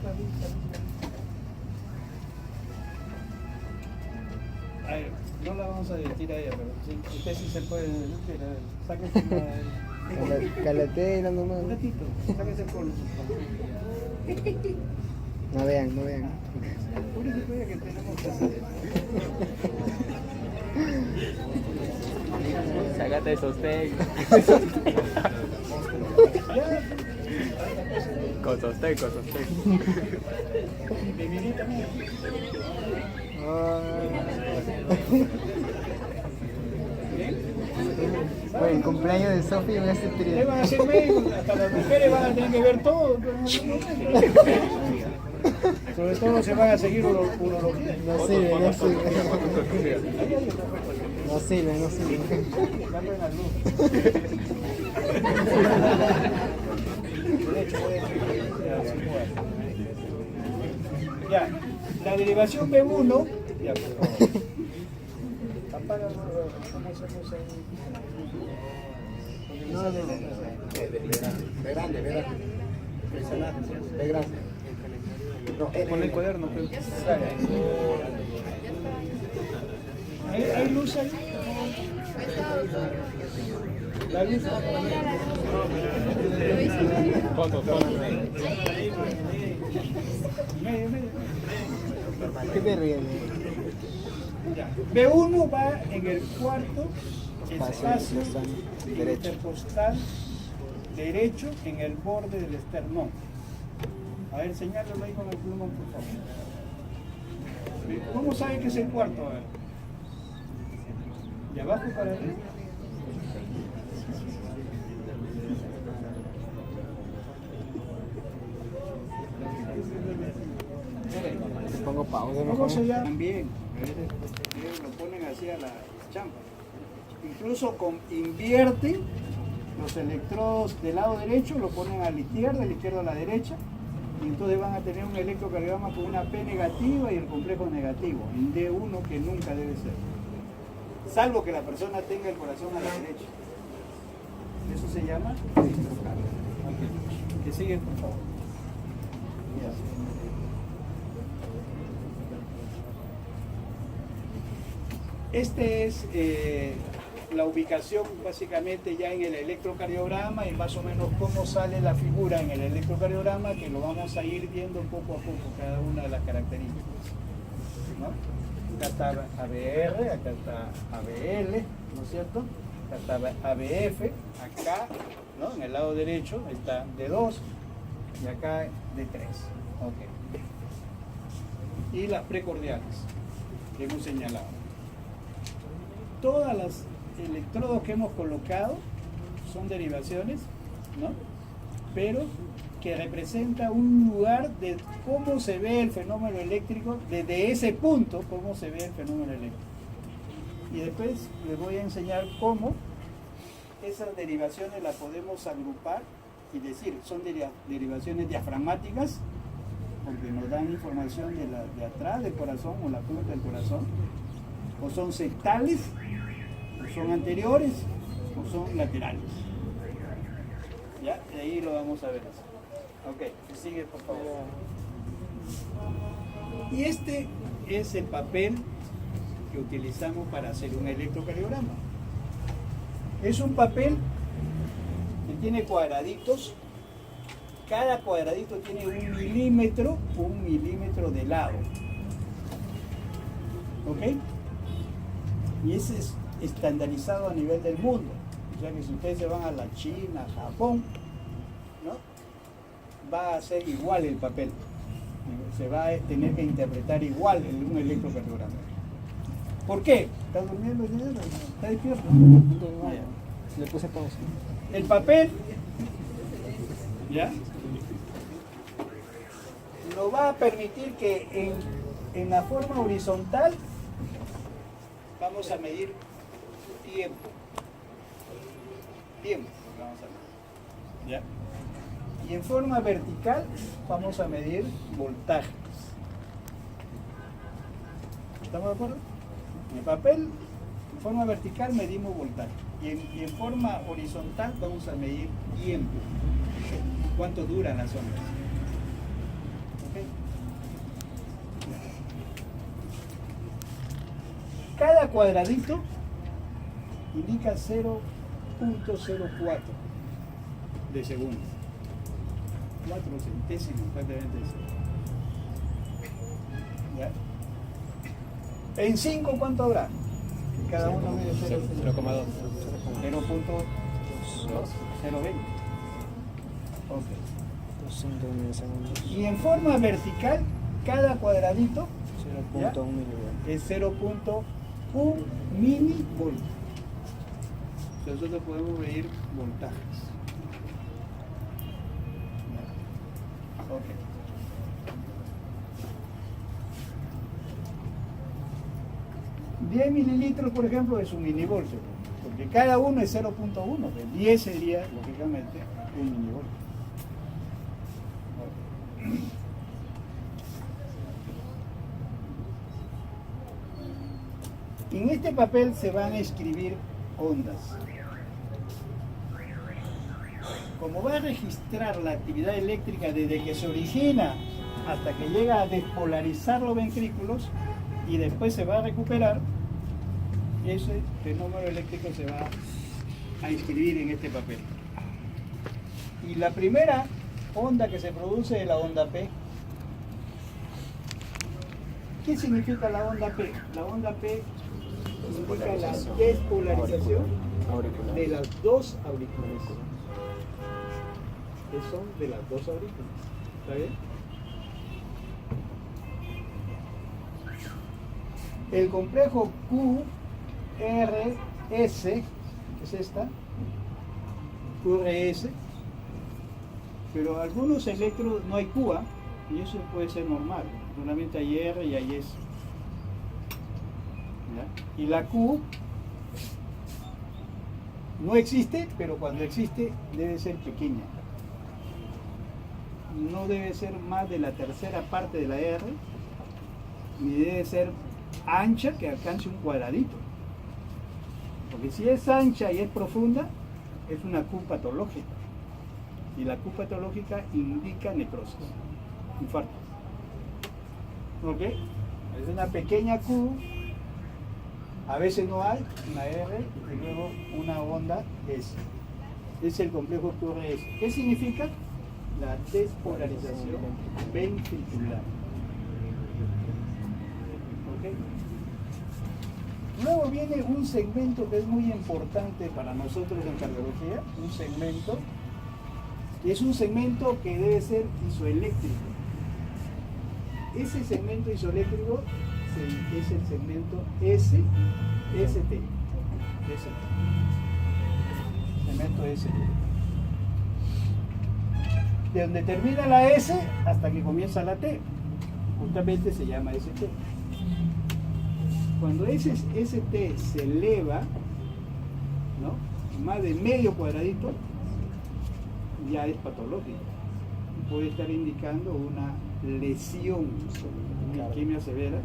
a ver, no la vamos a dirigir a ella, pero usted sí se puede decir, sáquese Calatera nomás. un ratito, sáquese el polvo. No vean, no vean. Apúrese, pues, que tenemos que hacer. Sácate sostén. Ya, Con sostén, con sostén. bienvenida mía. Oye, el cumpleaños de Sofía me hace Ustedes triste. van a ser médicos, hasta las mujeres van a tener que ver todo. Sobre todo se van a seguir urología. No sirve, no sirve. No sirve, no sirve. Dame la luz. Derecho, ya, la derivación B1, ya, por favor. Apágalo, ¿cómo hacemos ahí? No, no. De grande. De grande. No, Pon el cuaderno, pues. ¿Hay luz ahí? La luz. Fondo. Medio. ¿Qué te ríes? Ya. B1 va en el cuarto Espacio espacio derecho. intercostal derecho en el borde del esternón. A ver, señálalo ahí con el plumón, por favor. ¿Cómo sabe que es el cuarto? A ver. ¿De abajo para arriba? Le pongo pausa, ¿Cómo mejor. se llama? También. Lo ponen así a la champa. Incluso invierte los electrodos del lado derecho, lo ponen a la izquierda a la derecha, y entonces van a tener un electrocardiograma con una P negativa y el complejo negativo, en D1, que nunca debe ser. Salvo que la persona tenga el corazón a la derecha. Eso se llama electrocardio. Ok. Que sigue, por favor. Este es la ubicación básicamente ya en el electrocardiograma y más o menos cómo sale la figura en el electrocardiograma, que lo vamos a ir viendo poco a poco cada una de las características, ¿no? Acá está ABR, acá está ABL, ¿no es cierto? Acá está ABF, acá, ¿no? En el lado derecho está D2 y acá D3. Ok. Y las precordiales que hemos señalado. Todas las electrodos que hemos colocado son derivaciones, ¿no? Pero que representa un lugar de cómo se ve el fenómeno eléctrico, desde ese punto, cómo se ve el fenómeno eléctrico. Y después les voy a enseñar cómo esas derivaciones las podemos agrupar y decir, son derivaciones diafragmáticas, porque nos dan información de atrás del corazón o la punta del corazón, o son septales, o son anteriores, o son laterales. ¿Ya? De ahí lo vamos a ver así. Ok, sigue por favor. Y este es el papel que utilizamos para hacer un electrocardiograma. Es un papel que tiene cuadraditos. Cada cuadradito tiene 1 milímetro de lado. ¿Ok? Y ese es estandarizado a nivel del mundo. O sea que si ustedes se van a la China, Japón, ¿no? Va a ser igual el papel. Se va a tener que interpretar igual en un electrocardiograma. ¿Por qué? ¿Está durmiendo el dinero? ¿Está despierto? Ah, ya. Le puse pausa. El papel, ¿ya? Nos va a permitir que en la forma horizontal vamos a medir tiempo. Vamos a medir. ¿Ya? Y en forma vertical vamos a medir voltajes. ¿Estamos de acuerdo? En el papel, en forma vertical medimos voltaje. Y en forma horizontal vamos a medir tiempo. ¿Cuánto duran las ondas? ¿Ok? Cada cuadradito indica 0.04 de segundo. 4 centésimos prácticamente de segundo. ¿Ya? En 5, ¿cuánto habrá? Cada uno mide 0.2. 0.020. Ok. 200 milisegundos. Y en forma vertical, cada cuadradito 0.1 milivolts. es 0.1 milivolt. Nosotros podemos medir voltajes. Ok. $10 mililitros, por ejemplo, es un milivoltio, porque cada uno es 0.1, 10 sería, lógicamente, un milivoltio. En este papel se van a escribir ondas. Como va a registrar la actividad eléctrica desde que se origina hasta que llega a despolarizar los ventrículos y después se va a recuperar, ese fenómeno eléctrico se va a inscribir en este papel. Y la primera onda que se produce es la onda P. ¿Qué significa la onda P? La onda P significa la despolarización de las dos auriculares. Que son de las dos aurículas. ¿Está bien? El complejo QRS, que es esta, QRS, pero algunos electrodos no hay QA, y eso puede ser normal. Normalmente hay R y hay S. ¿Ya? Y la Q no existe, pero cuando existe debe ser pequeña. No debe ser más de la tercera parte de la R, ni debe ser ancha que alcance un cuadradito. Porque si es ancha y es profunda, es una Q patológica. Y la Q patológica indica necrosis, infarto. ¿Ok? Es una pequeña Q, a veces no hay, una R y luego una onda S. Es el complejo QRS. ¿Qué significa? La despolarización ventricular. ¿Ok? Luego viene un segmento que es muy importante para nosotros en cardiología, un segmento que es un segmento que debe ser isoeléctrico. Ese segmento isoeléctrico es el segmento ST. Segmento ST. De donde termina la S hasta que comienza la T. Justamente se llama ST. Cuando ese ST se eleva, ¿no?, más de medio cuadradito, ya es patológico. Puede estar indicando una lesión, una isquemia severa,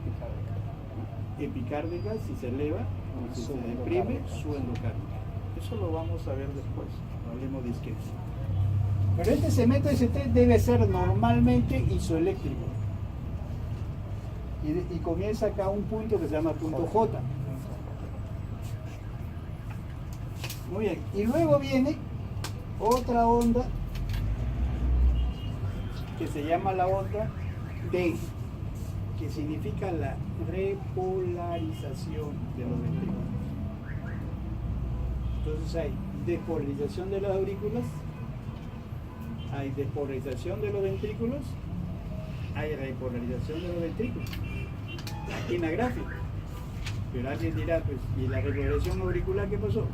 epicárdica, si se eleva, o si se deprime, su endocárdica. Eso lo vamos a ver después, cuando hablemos de isquemia. Pero este segmento ST debe ser normalmente isoeléctrico. Y comienza acá un punto que se llama punto J. Muy bien. Y luego viene otra onda que se llama la onda D, que significa la repolarización de los ventrículos. Entonces hay despolarización de las aurículas, hay despolarización de los ventrículos, hay repolarización de los ventrículos. Aquí en la gráfica. Pero alguien dirá, pues, ¿y la repolarización auricular qué pasó?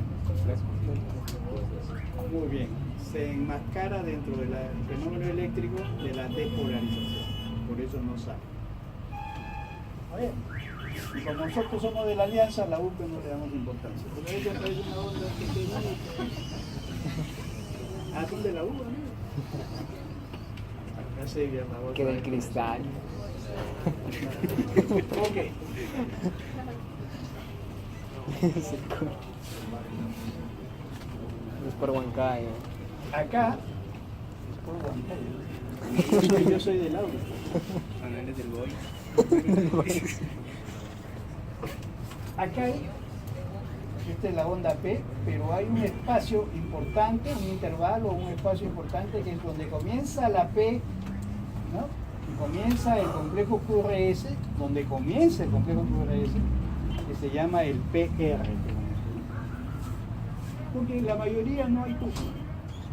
Muy bien, se enmascara dentro del fenómeno eléctrico de la despolarización. Por eso no sale. Muy bien. Y como nosotros somos de la alianza, la UPE no le damos importancia. Pero ella trae una onda que tiene. ¿Ah, son de la UPE, amigo? Acá sería la otra. Queda el cristal. Ok. Es por Huancayo. Acá, yo soy del Aura. Eres del boy. Acá hay, esta es la onda P, pero hay un espacio importante, un intervalo, un espacio importante que es donde comienza la P, ¿no? Y comienza el complejo QRS, donde comienza el complejo QRS, que se llama el PR. Porque en la mayoría no hay curso,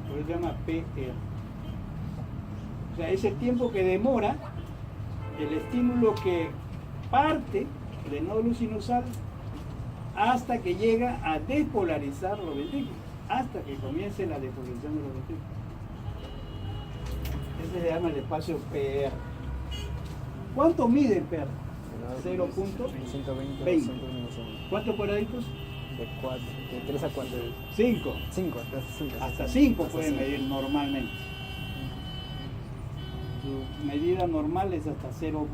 pero se llama PR. O sea, es el tiempo que demora el estímulo que parte del nódulo sinusal hasta que llega a despolarizar los ventrículos, hasta que comience la despolarización de los ventrículos. Ese se llama el espacio PR. ¿Cuánto mide el PR? 0.20. 120 milisegundos. ¿Cuántos cuadraditos? De 3 a 4. 5. 5, Hasta 5 puede medir normalmente. Su medida normal es hasta 0.20.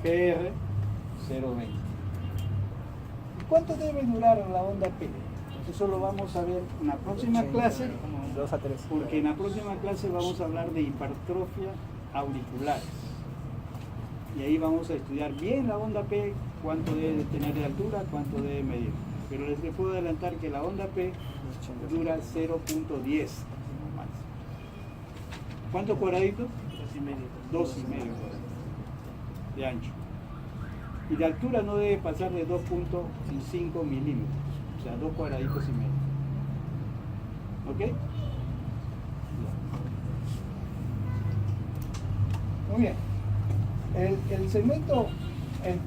PR 0.20. ¿Cuánto debe durar la onda P? Eso lo vamos a ver en la próxima clase, 2 a 3. porque en la próxima clase vamos a hablar de hipertrofia auriculares. Y ahí vamos a estudiar bien la onda P, cuánto debe tener de altura, cuánto debe medir. Pero les puedo adelantar que la onda P dura 0.10. ¿Cuántos cuadraditos? 2,5 de ancho. Y de altura no debe pasar de 2.5 milímetros, o sea, 2 cuadraditos y medio. ¿Ok? Muy bien. El segmento, el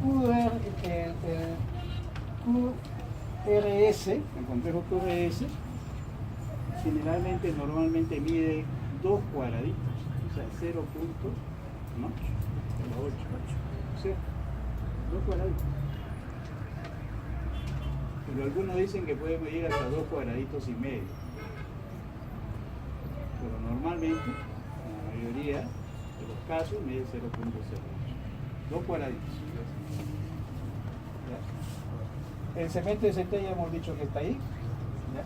QRS, el complejo QRS, generalmente, normalmente mide 2 cuadraditos, o sea, 0.8. O sea, 2 cuadraditos. Pero algunos dicen que puede medir hasta 2 cuadraditos y medio. Pero normalmente, en la mayoría de los casos, mide 0.0. 2 cuadraditos. ¿Ya? El segmento de CT ya hemos dicho que está ahí. ¿Ya?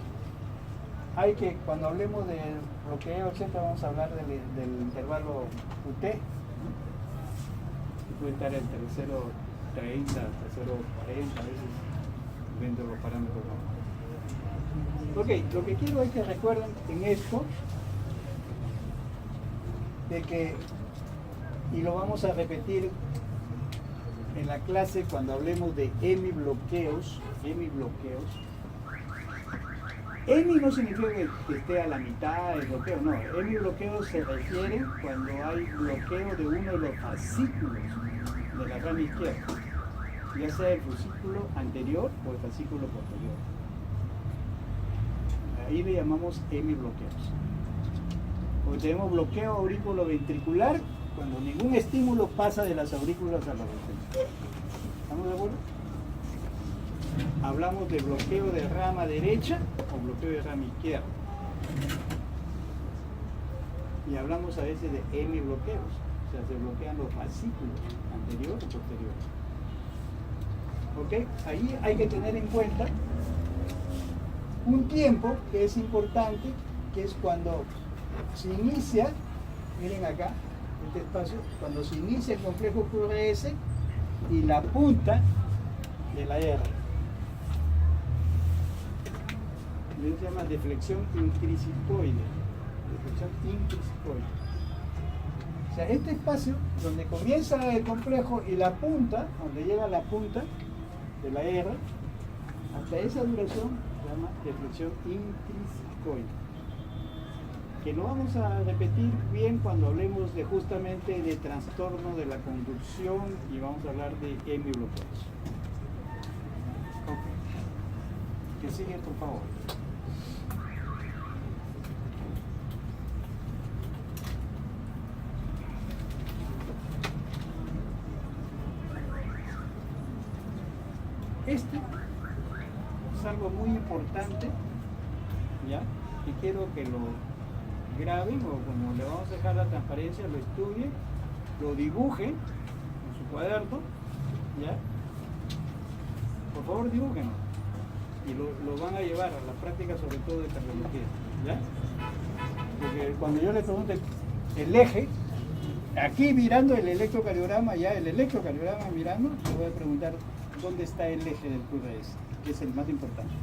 Hay que, cuando hablemos del bloqueo, etc., vamos a hablar del intervalo UT. Que puede estar entre 0.30 hasta 0.40 a veces, dentro de los parámetros. Ok, lo que quiero es que recuerden en esto, de que, y lo vamos a repetir en la clase cuando hablemos de hemibloqueos. Hemi no significa que esté a la mitad del bloqueo, no. Hemibloqueo se refiere cuando hay bloqueo de uno de los fascículos de la rama izquierda, ya sea el fascículo anterior o el fascículo posterior. Ahí le llamamos hemibloqueos. Porque tenemos bloqueo auriculoventricular cuando ningún estímulo pasa de las aurículas a los ventrículos. ¿Estamos de acuerdo? Hablamos de bloqueo de rama derecha o bloqueo de rama izquierda. Y hablamos a veces de hemibloqueos, o sea, se bloquean los fascículos anterior o posterior. ¿Ok? Ahí hay que tener en cuenta un tiempo que es importante, que es cuando se inicia, miren acá, este espacio, cuando se inicia el complejo QRS y la punta de la R. Se llama deflexión intrisicoide. Deflexión intrisicoide. O sea, este espacio donde comienza el complejo y la punta, donde llega la punta de la R, hasta esa duración se llama deflexión intrisicoide. Que lo vamos a repetir bien cuando hablemos de justamente de trastorno de la conducción y vamos a hablar de hemibloqueos. Ok. Que sigue, por favor. Este es algo muy importante, ¿ya? Y quiero que graben o como le vamos a dejar la transparencia, lo estudien, lo dibujen en su cuaderno, ¿ya? Por favor, dibújenlo. Y lo van a llevar a la práctica, sobre todo de cardiología, ¿ya? Porque cuando yo le pregunte el eje, aquí mirando el electrocardiograma, ya el electrocardiograma mirando, le voy a preguntar dónde está el eje del QRS, que es el más importante.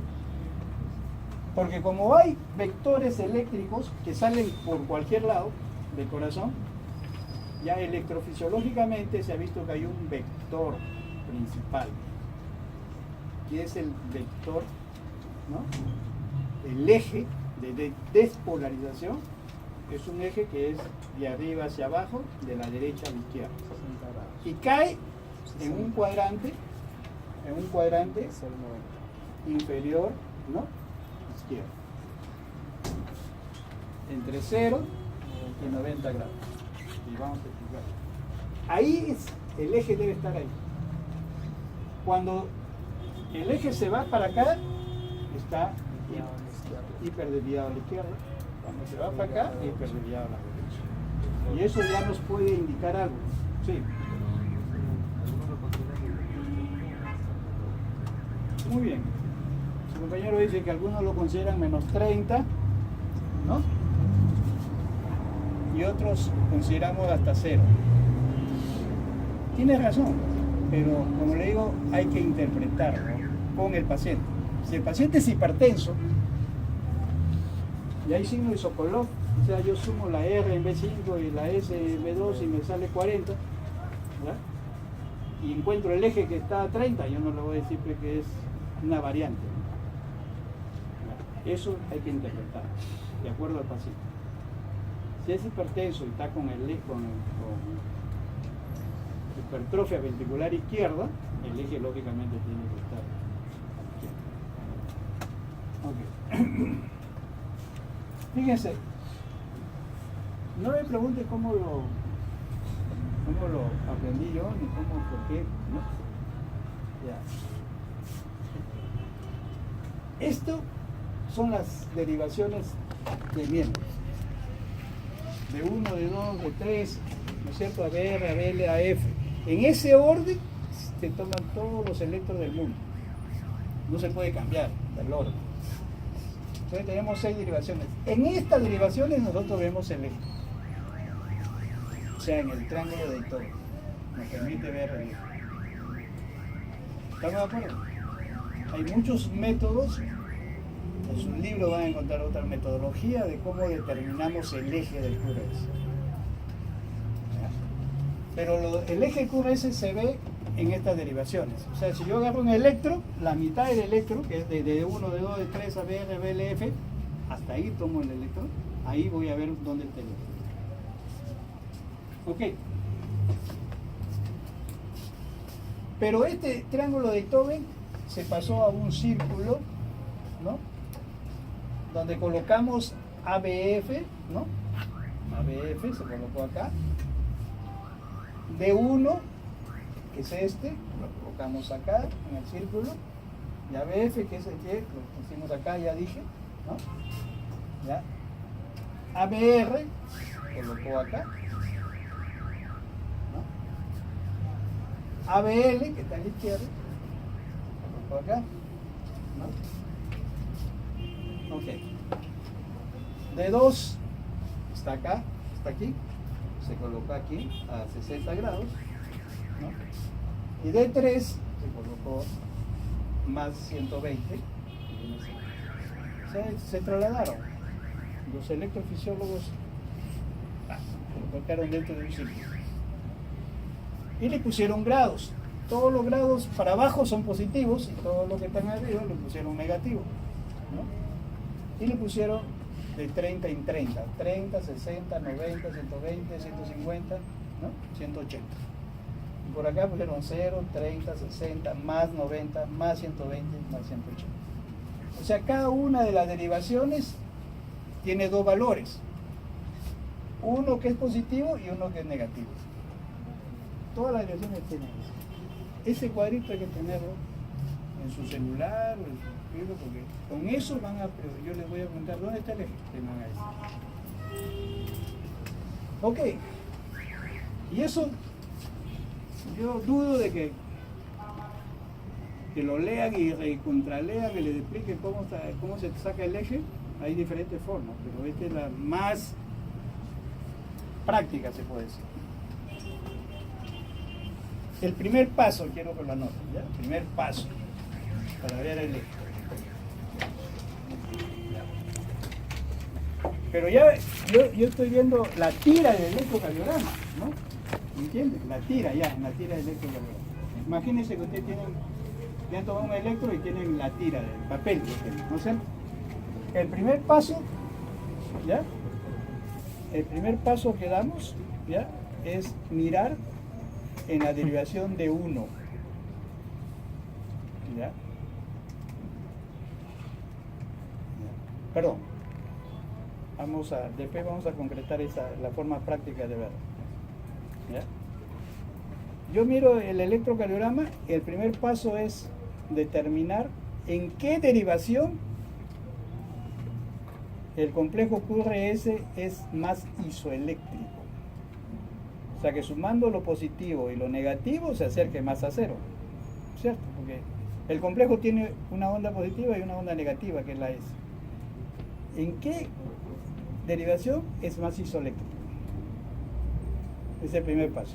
Porque como hay vectores eléctricos que salen por cualquier lado del corazón, ya electrofisiológicamente se ha visto que hay un vector principal, que es el vector, ¿no? El eje de despolarización es un eje que es de arriba hacia abajo, de la derecha a la izquierda. Y cae en un cuadrante Es el 90. inferior, ¿no? Izquierdo. Entre 0 y 90 grados. Y vamos a explicar. Ahí el eje debe estar ahí. Cuando el eje se va para acá, está hiperdesviado a la izquierda. Cuando se va para acá, hiperdesviado a la derecha. Y eso ya nos puede indicar algo. Sí. Muy bien. Su compañero dice que algunos lo consideran menos 30, ¿no? Y otros consideramos hasta 0. Tiene razón, pero como le digo, hay que interpretarlo con el paciente. Si el paciente es hipertenso, y hay signo de Sokolov, o sea, yo sumo la R en B5 y la S en B2 y me sale 40, ¿verdad? Y encuentro el eje que está a 30, yo no le voy a decir que es una variante. Eso hay que interpretar, de acuerdo al paciente. Si es hipertenso y está con hipertrofia ventricular izquierda, el eje lógicamente tiene que estar aquí. Okay. Fíjense, no me pregunte cómo lo aprendí yo, ni cómo, por qué, ¿no? Ya. Esto son las derivaciones de miembros. De 1, de 2, de 3, ¿no es cierto? ABR, ABL, AF. En ese orden se toman todos los electros del mundo. No se puede cambiar el orden. Entonces tenemos 6 derivaciones. En estas derivaciones nosotros vemos el eje. O sea, en el triángulo de todo. Nos permite ver el eje. ¿Estamos de acuerdo? Hay muchos métodos. En sus libros van a encontrar otra metodología de cómo determinamos el eje del QRS. Pero el eje QRS se ve en estas derivaciones. O sea, si yo agarro un electro, la mitad del electro, que es de 1, de 2, de 3, ABR, BLF, hasta ahí tomo el electro, ahí voy a ver dónde está el electro. Ok. Pero este triángulo de Itoben se pasó a un círculo, ¿no? Donde colocamos ABF, ¿no? ABF se colocó acá. D1, que es este, lo colocamos acá en el círculo. Y ABF, que es el que lo pusimos acá, ya dije, ¿no? ¿Ya? ABR, colocó acá. ¿No? ABL, que está a la izquierda, colocó acá. ¿No? Ok. D2 está acá, está aquí, se coloca aquí a 60 grados, ¿no? Y D3 se colocó más 120, se trasladaron. Los electrofisiólogos colocaron dentro de un círculo y le pusieron grados. Todos los grados para abajo son positivos y todos los que están arriba le pusieron negativos, ¿no? Y le pusieron de 30 en 30, 30, 60, 90, 120, 150, ¿no? 180. Y por acá pusieron 0, 30, 60, más 90, más 120, más 180. O sea, cada una de las derivaciones tiene dos valores. Uno que es positivo y uno que es negativo. Todas las derivaciones tienen eso. Ese cuadrito hay que tenerlo en su celular o en su libro, porque con eso van a, yo les voy a preguntar dónde está el eje, te van a decir. Ok. Y eso, yo dudo de que lo lean y contralean, que les expliquen cómo se saca el eje. Hay diferentes formas, pero esta es la más práctica, se puede decir. El primer paso, quiero que lo anoten, ¿ya? El primer paso para ver el eje. Pero ya yo estoy viendo la tira del electrocardiograma, ¿no? ¿Entiendes? La tira del electrocardiograma. Imagínense que ustedes le han tomado un electro y tienen la tira del papel, ¿no sé? El primer paso, ¿ya? El primer paso que damos, ¿ya? Es mirar en la derivación de 1, ¿ya? Perdón. Después vamos a concretar la forma práctica de verlo. ¿Ya? Yo miro el electrocardiograma y el primer paso es determinar en qué derivación el complejo QRS es más isoeléctrico. O sea que sumando lo positivo y lo negativo se acerque más a cero. ¿Cierto? Porque el complejo tiene una onda positiva y una onda negativa, que es la S. ¿En qué derivación es más isoeléctrico? Es el primer paso.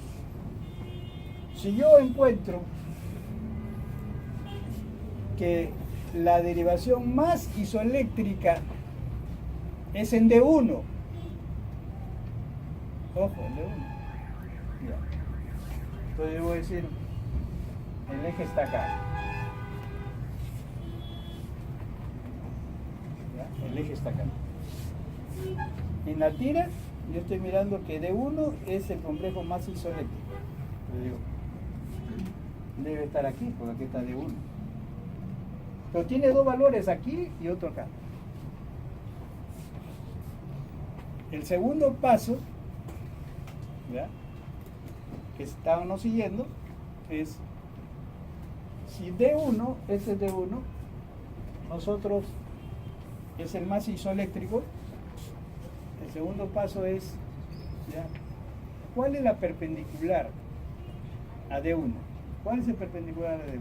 Si yo encuentro que la derivación más isoeléctrica es en D1, ojo, en D1, ya. Entonces yo voy a decir, el eje está acá. ¿Ya? El eje está acá. En la tira, yo estoy mirando que D1 es el complejo más isoeléctrico. Yo digo, debe estar aquí, porque aquí está D1. Pero tiene dos valores aquí y otro acá. El segundo paso, ¿ya?, que estábamos siguiendo, es si D1, este D1, nosotros es el más isoeléctrico. El segundo paso es, ¿ya?, ¿cuál es la perpendicular a D1? ¿Cuál es el perpendicular a D1?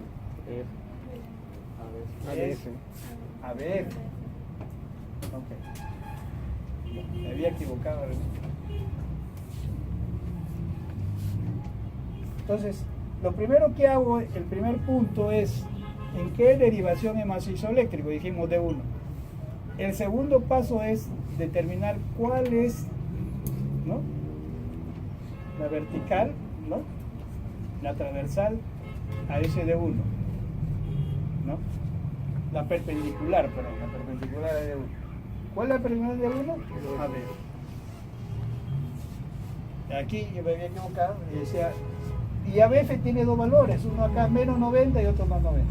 ABF. Ok. Me había equivocado. Entonces, lo primero que hago, el primer punto es en qué derivación es más isoeléctrico, dijimos D1. El segundo paso es determinar cuál es, ¿no?, la vertical, ¿no?, la transversal a ese D1, ¿no? La perpendicular, perdón, la perpendicular de D1. ¿Cuál es la perpendicular de D1? A ver. Aquí yo me había equivocado y decía, y ABF tiene dos valores, uno acá menos 90 y otro más 90.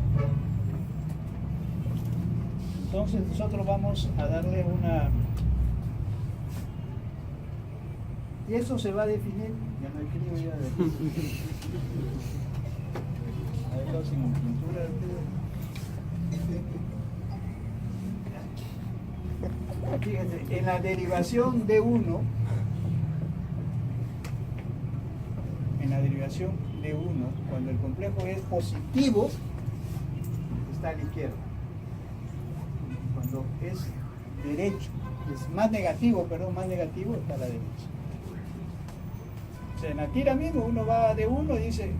Entonces nosotros vamos a darle una... Y eso se va a definir, ya no escribo ya de... A ver, sin pintura. Fíjense, en la derivación de 1, cuando el complejo es positivo, está a la izquierda. Cuando es derecho, es más negativo, está a la derecha. O sea, en la tira mismo uno va de 1 y dice,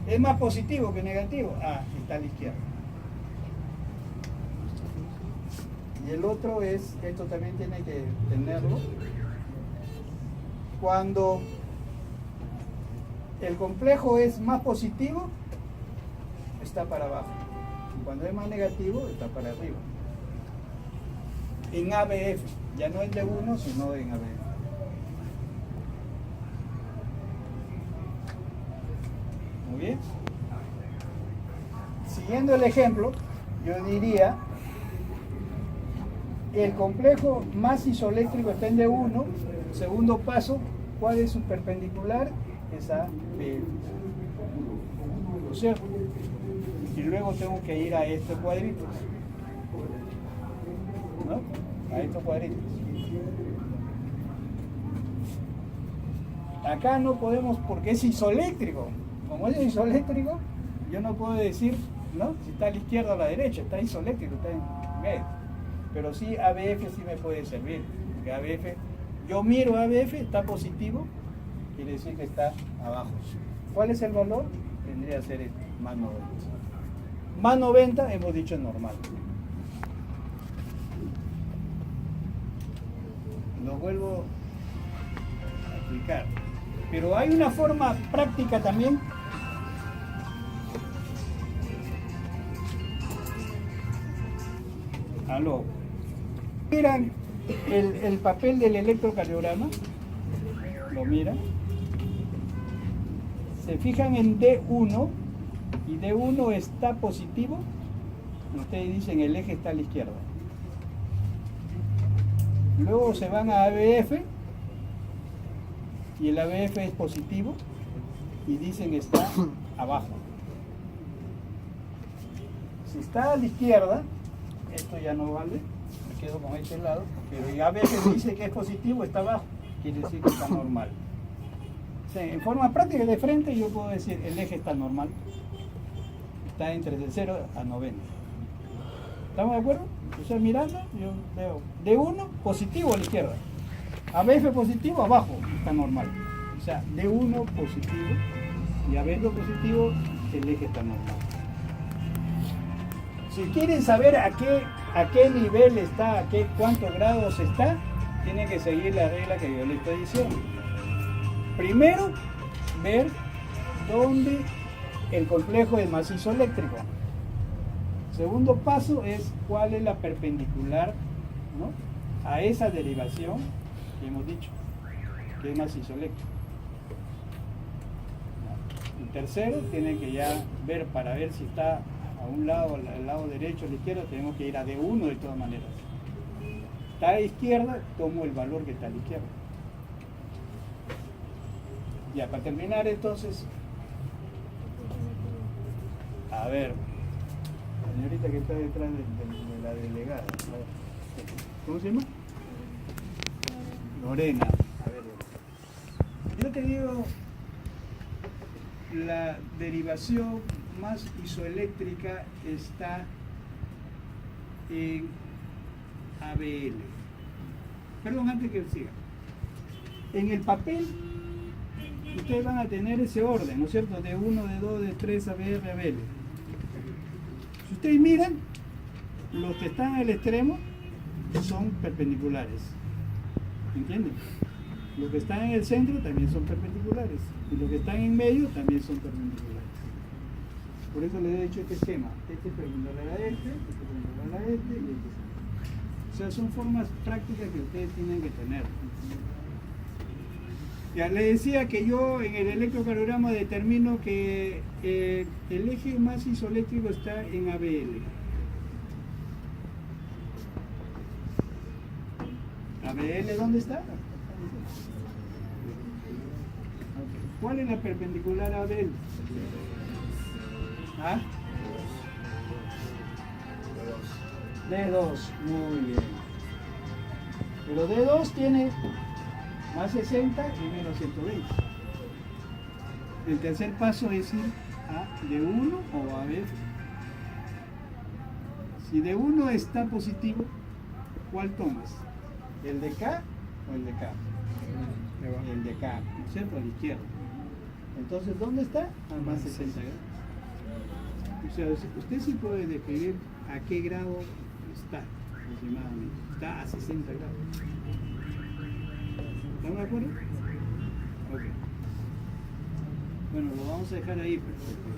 es más positivo que negativo. Ah, está a la izquierda. Y el otro es, esto también tiene que tenerlo, cuando el complejo es más positivo, está para abajo. Y cuando es más negativo, está para arriba. En ABF, ya no en D1, sino en ABF. Muy bien. Siguiendo el ejemplo, yo diría, el complejo más isoeléctrico está en D1, segundo paso, ¿cuál es su perpendicular? Es a B. ¿No es cierto? Y luego tengo que ir a estos cuadritos, ¿no? A estos cuadritos. acá no podemos, porque es isoeléctrico. Como es isoeléctrico, yo no puedo decir, ¿no?, si está a la izquierda o a la derecha, está isoeléctrico, está en medio. Pero sí ABF sí me puede servir, porque ABF, yo miro ABF, está positivo, quiere decir que está abajo. ¿Cuál es el valor? Tendría que ser este, más 90. Más 90 hemos dicho normal. Lo vuelvo a explicar. Pero hay una forma práctica también. Aló. Miran el papel del electrocardiograma. Lo miran. Se fijan en D1 y D1 está positivo. Ustedes dicen el eje está a la izquierda. Luego se van a ABF y el ABF es positivo y dicen está abajo. Si está a la izquierda, esto ya no vale, me quedo con este lado, pero el ABF dice que es positivo, está abajo, quiere decir que está normal. O sea, en forma práctica de frente yo puedo decir el eje está normal, está entre de 0 a 90. ¿Estamos de acuerdo? O sea, mirando, yo veo D1 positivo a la izquierda, ABF positivo abajo, está normal. O sea, D1 positivo y ABF positivo, el eje está normal. Si quieren saber a qué nivel está, cuántos grados está, tienen que seguir la regla que yo les estoy diciendo. Primero, ver dónde el complejo es más isoeléctrico. Segundo paso es cuál es la perpendicular, ¿no?, a esa derivación que hemos dicho, que es más isoeléctrico. El tercero, tienen que ya ver para ver si está a un lado, al lado derecho o a la izquierda, tenemos que ir a D1 de todas maneras. Está a la izquierda, tomo el valor que está a la izquierda. Ya, para terminar entonces, a ver, la señorita que está detrás de la delegada, ¿cómo se llama? Lorena. A ver, yo te digo, la derivación más isoeléctrica está en ABL. Perdón, antes que siga. En el papel ustedes van a tener ese orden, ¿no es cierto? De 1, de 2, de 3, ABR, ABL. Si ustedes miran, los que están al extremo son perpendiculares. ¿Entienden? Los que están en el centro también son perpendiculares. Y los que están en medio también son perpendiculares. Por eso les he dicho este esquema. Este es perpendicular a este es perpendicular a este y este. O sea, son formas prácticas que ustedes tienen que tener. Ya les decía que yo en el electrocardiograma determino que el eje más isoeléctrico está en ABL. ¿ABL dónde está? ¿Cuál es la perpendicular a ABL? ¿Ah? D2, muy bien. Pero D2 tiene más 60 y menos 120. El tercer paso es ir a D1 o a B. Si D1 está positivo, ¿cuál tomas? ¿El de K o el de K? El de K, ¿no es cierto? A la izquierda. Entonces, ¿dónde está? A más 60 grados. O sea, usted sí puede describir a qué grado está aproximadamente. Está a 60 grados. ¿Estamos de acuerdo? Ok. Bueno, lo vamos a dejar ahí. Perfecto.